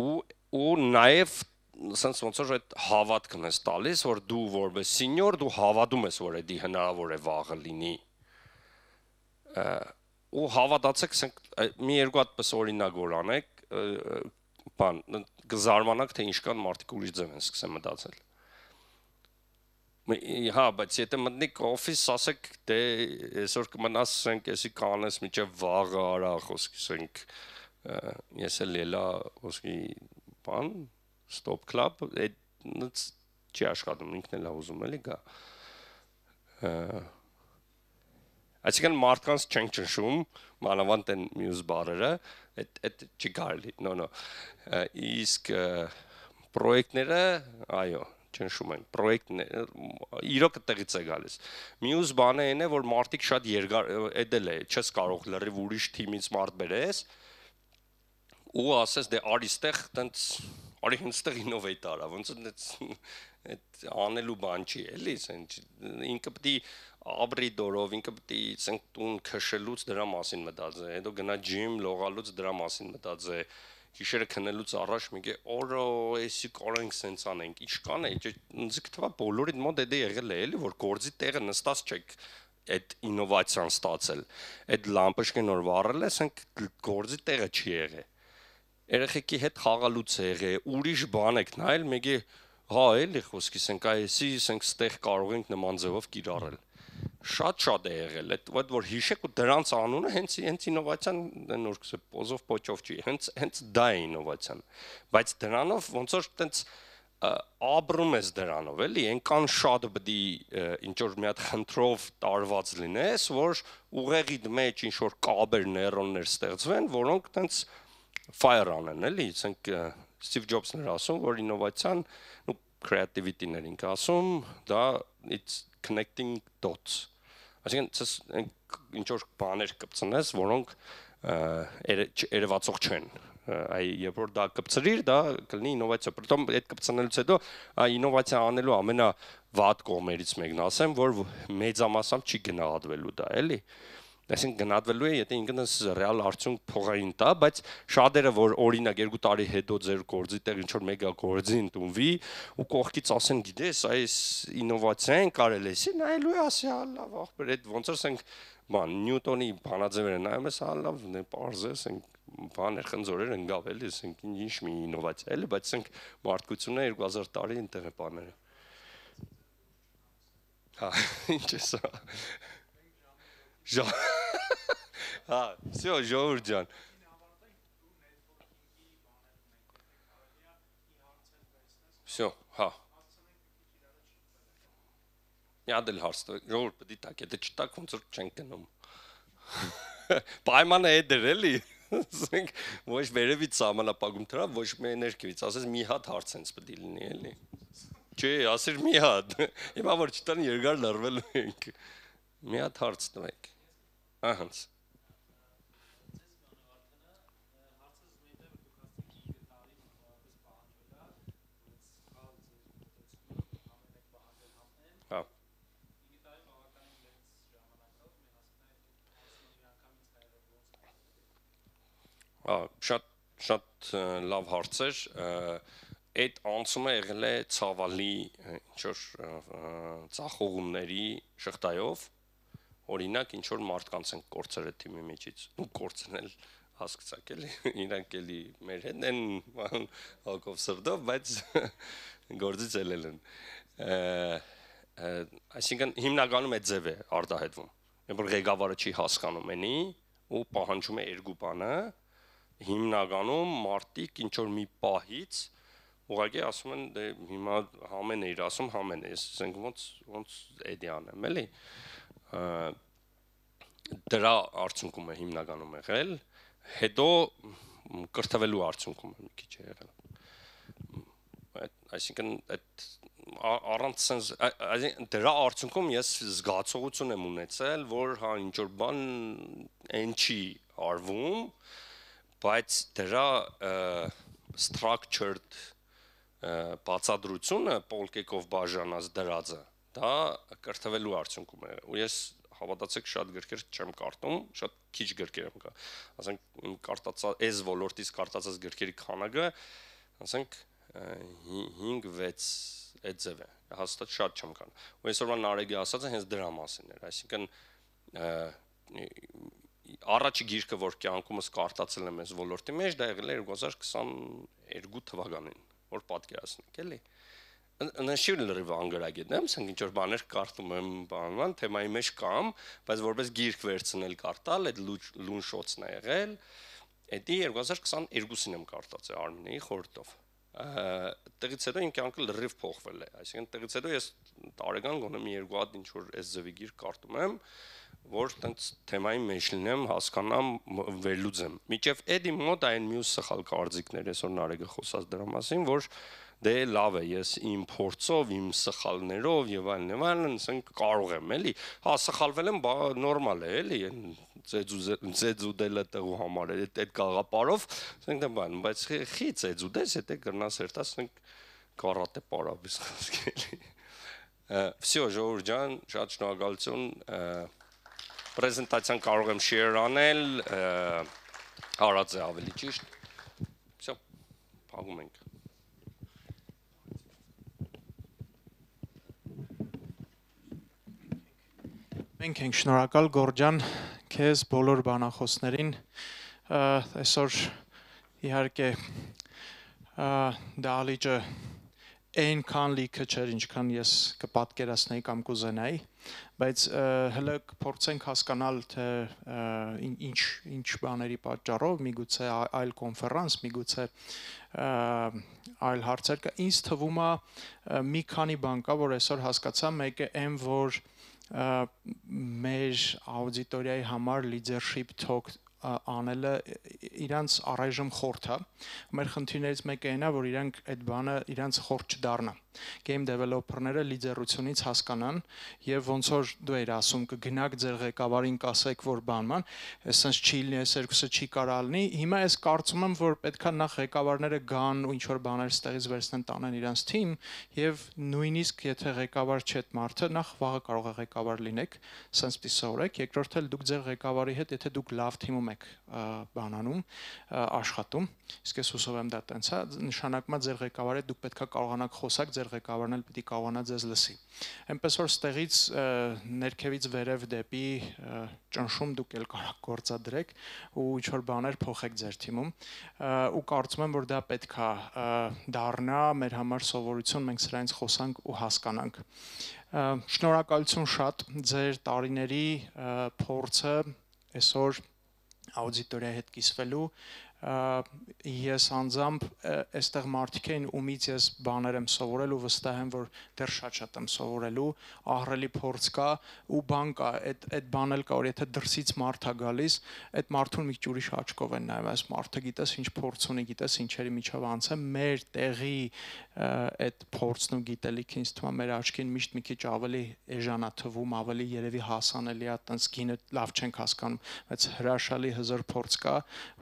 ու նաև sense ոնց որ այդ հավատքն ես տալիս, որ դու որպես սենյոր դու հավատում ես, որ էդի հնարավոր է վաղը լինի։ Ու հավատացեք, մի երկու հատ պես օրինակ որ անեք, բան, կզարմանաք, թե ինչքան մարդիկ ուրիշ ձև են սկսել մտածել։ Հա, բայց եթե մտնիկ օֆիս, ասեք, դե այսօր կմնաս, ասենք, էսի կանես մինչև վաղը արա, խոսքի, ասենք, ես էլ ելա, խոսքի, բան, stop club, այդ չի աշխատում, ինքն էլ ուզում էլի գա։ Այսինքն մարդկանց չենք ճնշում, մանավանդ են մյուս բառերը, այդ չի կարելի, no։ Իսկ պրոյեկտները, այո, ճնշում են, պրոյեկտները իրոք տեղից է գալիս։ Մյուս բանը այն է, որ մարդիկ շատ երկար, էդ էլ է, չես կարող լրիվ ուրիշ թիմից մարդ բերես, ու ասես դե արի ստեղ, տենց արի հենց ստեղ ինովեյտ արա, ոնց այդ անելու բան չի, էլի, ինքը պետք է ապրի դորով, ինքը պետք է ասենք տուն քշելուց դրա մասին մտածե, հետո գնա ջիմ լողալուց դրա մասին մտածե, գիշերը քնելուց առաջ մեկը օրո էսի կարենք սենց անենք, ինչքան է, ինձ թվա բոլորի մոտ դա եղել է, էլի, որ գործի տեղը նստած չեք այդ ինովացիան ստացել, այդ լամպաշկեն որ վառել է, ասենք գործի տեղը չի եղել։ Երեխեքի հետ խաղալուց է եղել, ուրիշ բան եք նայել, մեկը հա էլի խոսքի, ասենք այսի, ասենք ստեղ կարող ենք նման ձևով կիրառել։ Շատ է եղել, այդ որ հիշեք ու դրանց անունը հենց ինովացիան նոր պոզով փոչով չի, հենց դա է ինովացիան, բայց դրանով ոնց որ տենց ապրում ես դրանով, էլի, այնքան շատ պետք է ինչ որ մի հատ խնդրով տարված լինես, որ ուղեղի մեջ ինչ որ կաբեր, նեյրոններ ստեղծվեն, որոնք տենց fire անեն, էլի, ասենք Steve Jobs-ն էր ասում, որ ինովացիան, ու creativity-ն էր ինքը ասում, դա it's connecting dots։ Այսինքն ինչ որ բաներ կպցնես, որոնք երևացող չեն, այ երբ որ դա կպցրիր, դա կլինի ինովացիա։ Պրիտոմ այդ կպցնելուց հետո ինովացիա անելու ամենավատ կողմերից մեկն ասեմ, որ մեծամասամբ չի գնահատվելու դա, էլի։ Այսինքն գնահատվելու է, եթե ինքնս ռեալ արդյունք փողային տա, բայց շատերը որ օրինակ 2 տարի հետո ձեր գործի տեղ ինչ որ մեգա գործի ընդունվի ու կողքից ասեն, գիտես, այս ինովացիան կարել է, նայելու է ասի, լավ, ախպեր, այդ ոնց որ ասենք, բան Նյուտոնի բանաձևերը նայում ես, լավ, պարզ է, ասենք, բաներ խնձորեր ընկավ էլի, ասենք, ինչ մի ինովացիա էլի, բայց ասենք մարդկությունը 2000 տարի այնտեղ է բաները։ Հա, ինչ է սա։ Հա, всё, ժողովուրդ ջան։ Всё, հա։ Միադել հարց, ժողովուրդ պետք է տակ, եթե չտակ ոնց որ չենք գնում։ Պայմանը է դեր էլի։ Ասենք ոչ վերևից սահմանապահում դրա, ոչ մեր ներքևից, ասես մի հատ հարց հենց պետք է լինի էլի։ Չէ, ասիր մի հատ։ Հիմա որ չտան երկար լռվելու ենք։ Մի հատ հարց տվեք։ Ահանց։ Հա։ Շատ լավ հարցեր, այդ անցումը եղել է ցավալի ինչ-որ ծախողումների շղթայով, օրինակ ինչ-որ մարդկանց են կորցրել այդ թիմի միջից, ու կորցնել հասկացաք էլի, իրանք էլի մեր հետ են հոգով սրտով, բայց գործից ելել են, այսինքն հիմնականում այդ ձև է արտահայտվում, երբ որ ղեկավարը չի հասկանում ენი ու պահանջում է երկու բանը, հիմնականում մարդիկ ինչ որ մի պահից ուղղակի ասում են դե հիմա համեն է իր ասում համեն է ես ասենք ոնց էդի անեմ էլի դրա արդյունքում է հիմնականում եղել հետո կրթվելու արդյունքում է մի քիչ եղել այսինքն այդ առանց sense դրա արդյունքում ես զգացողություն եմ ունեցել որ հա ինչ որ բան այն չի արվում բայց դրա structured բացատրությունը Պոլկեկով բաժանած դրածը դա կրթվելու արդյունքում է ու ես հավատացեք շատ գրքեր չեմ կարդում շատ քիչ գրքեր եմ կա ասենք կարդացած այս ոլորտից կարդացած գրքերի քանակը ասենք 5-6 այդ ձև է հաստատ շատ չեմ կան ու այսօրվա Նարեգի ասածը հենց դրա մասին էր այսինքն առաջի գիրքը որ կյանքումս կարդացել եմ այս ոլորտի մեջ դա եղել է 2022 թվականին որ պատկերացնեք էլի նշիր լրիվ անգրագետ եմ ասենք ինչ որ բաներ կարդում եմ բանման թեմայի մեջ կամ բայց որպես գիրք վերցնել կարդալ այդ լուն շոցն է եղել էդի 2022-ին եմ կարդացել Արմինեի խորհրդով տեղից հետո իմ կյանքը լրիվ փոխվել է այսինքն տեղից հետո ես տարեկան գոնե մի երկու հատ ինչ որ այս ձևի գիրք կարդում եմ որ տենց թեմայի մեջ լինեմ, հասկանամ, վերլուծեմ։ Միջև էդի մոտ այն մյուս սխալ կարծիքներ այսօր Նարեգը խոսած դրա մասին, որ դե լավ է, ես իմ փորձով, իմ սխալներով եւ այլն, ասենք կարող եմ, էլի։ Հա, սխալվել եմ, նորմալ է, էլի, ձեծուդելը տղու համար է, այդ գաղապարով, ասենք դա բան, բայց խի ձեծուդես, եթե կրնաս հերթաս, ասենք կարատե պարաբիս խոսքելի։ Всё, ժողովուրդ ջան, շատ շնորհակալություն Պրեզենտացիան կարող եմ share անել, հարած է ավելի ճիշտ, всё, փակում ենք։ Մենք ենք շնորհակալ Գորջան, քեզ բոլոր բանախոսներին, այսօր իհարկե դահլիճը այնքան լիքը չէր, ինչքան ես կպատկերացնեի կամ կուզենայի, բայց հələ կփորձենք հասկանալ, թե ինչ բաների պատճառով, միգուցե այլ կոնֆերանս, միգուցե այլ հարցեր կա, ինձ թվում է մի քանի բան կա, որ այսօր հասկացա, մեկը այն, որ մեր աուդիտորիայի համար leadership talk անելը իրանց առայժմ խորթ է, մեր խնդիրներից մեկը այն է, որ իրանք այդ բանը իրանց խորթ չդառնա game developer-ները լիդերությունից հասկանան եւ ոնց որ դու ես ասում կգնաք ձեր ղեկավարին կասեք որ բանման, այսպես չի լինի, այս երկուսը չի կարա լինի։ Հիմա ես կարծում եմ որ պետքա նախ ղեկավարները գան ու ինչ որ բաներ ստեղից վերցնեն տանեն իրանց թիմ եւ նույնիսկ եթե ղեկավար չէ այդ մարդը նախ վաղը կարող է ղեկավար լինեք, sense պիտի սովորեք, երկրորդ էլ դուք ձեր ղեկավարի հետ եթե դուք լավ թիմում եք բանանում աշխատում, իսկ ես հուսով եմ դա տենց է, նշանակում է ձեր ղեկավարի հետ դուք պետքա կարողանաք խոսակ, ձեր ղեկավարն էլ պիտի կարողանա ձեզ լսի։ Այնպես որ ստեղից ներքևից վերև դեպի ճնշում դուք էլ կարող գործադրեք ու ինչ որ բաներ փոխեք ձեր թիմում ու կարծում եմ որ դա պետքա դառնա մեր համար սովորություն, մենք սրանից խոսանք ու հասկանանք։ Շնորհակալություն շատ ձեր տարիների փորձը այսօր աուդիտորիայի հետ կիսվելու ես անձամբ այստեղ մարդիկ են ումից ես բաներ եմ սովորել ու վստահ եմ որ դեռ շատ եմ սովորելու ահռելի փորձ կա ու բան կա այդ բան էլ կա որ եթե դրսից մարդ է գալիս այդ մարդուն մի քիչ ուրիշ աչքով են նայում այս մարդը գիտես ինչ փորձ ունի գիտես ինչերի միջով անցել մեր տեղի այդ փորձն ու գիտելիքը ինձ թվում է մեր աչքին միշտ մի քիչ ավելի էժանա թվում ավելի երևի հասանելի է տենց գինը լավ չենք հասկանում բայց հրաշալի հզոր փորձ կա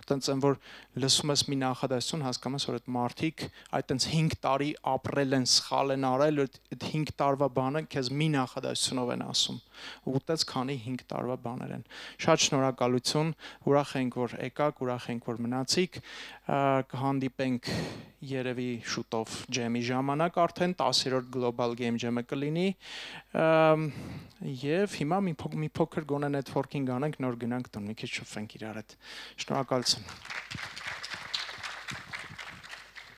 տենց են որ լսում ես մի նախադասություն հասկանում ես որ այդ մարդիկ այդ տենց 5 տարի ապրել են սխալ են արել այդ 5 տարվա բանը քեզ մի նախադասությունով են ասում ու տենց քանի 5 տարվա բաներ են շատ շնորհակալություն ուրախ ենք որ եկաք ուրախ ենք որ մնացիք կհանդիպենք երևի շուտով ջեմի ժամանակ արդեն 10-րդ Global Game Jam-ը կլինի եւ հիմա մի փոքր գոնե networking անենք նոր գնանք տուն մի քիչ շփվենք իրար հետ շնորհակալություն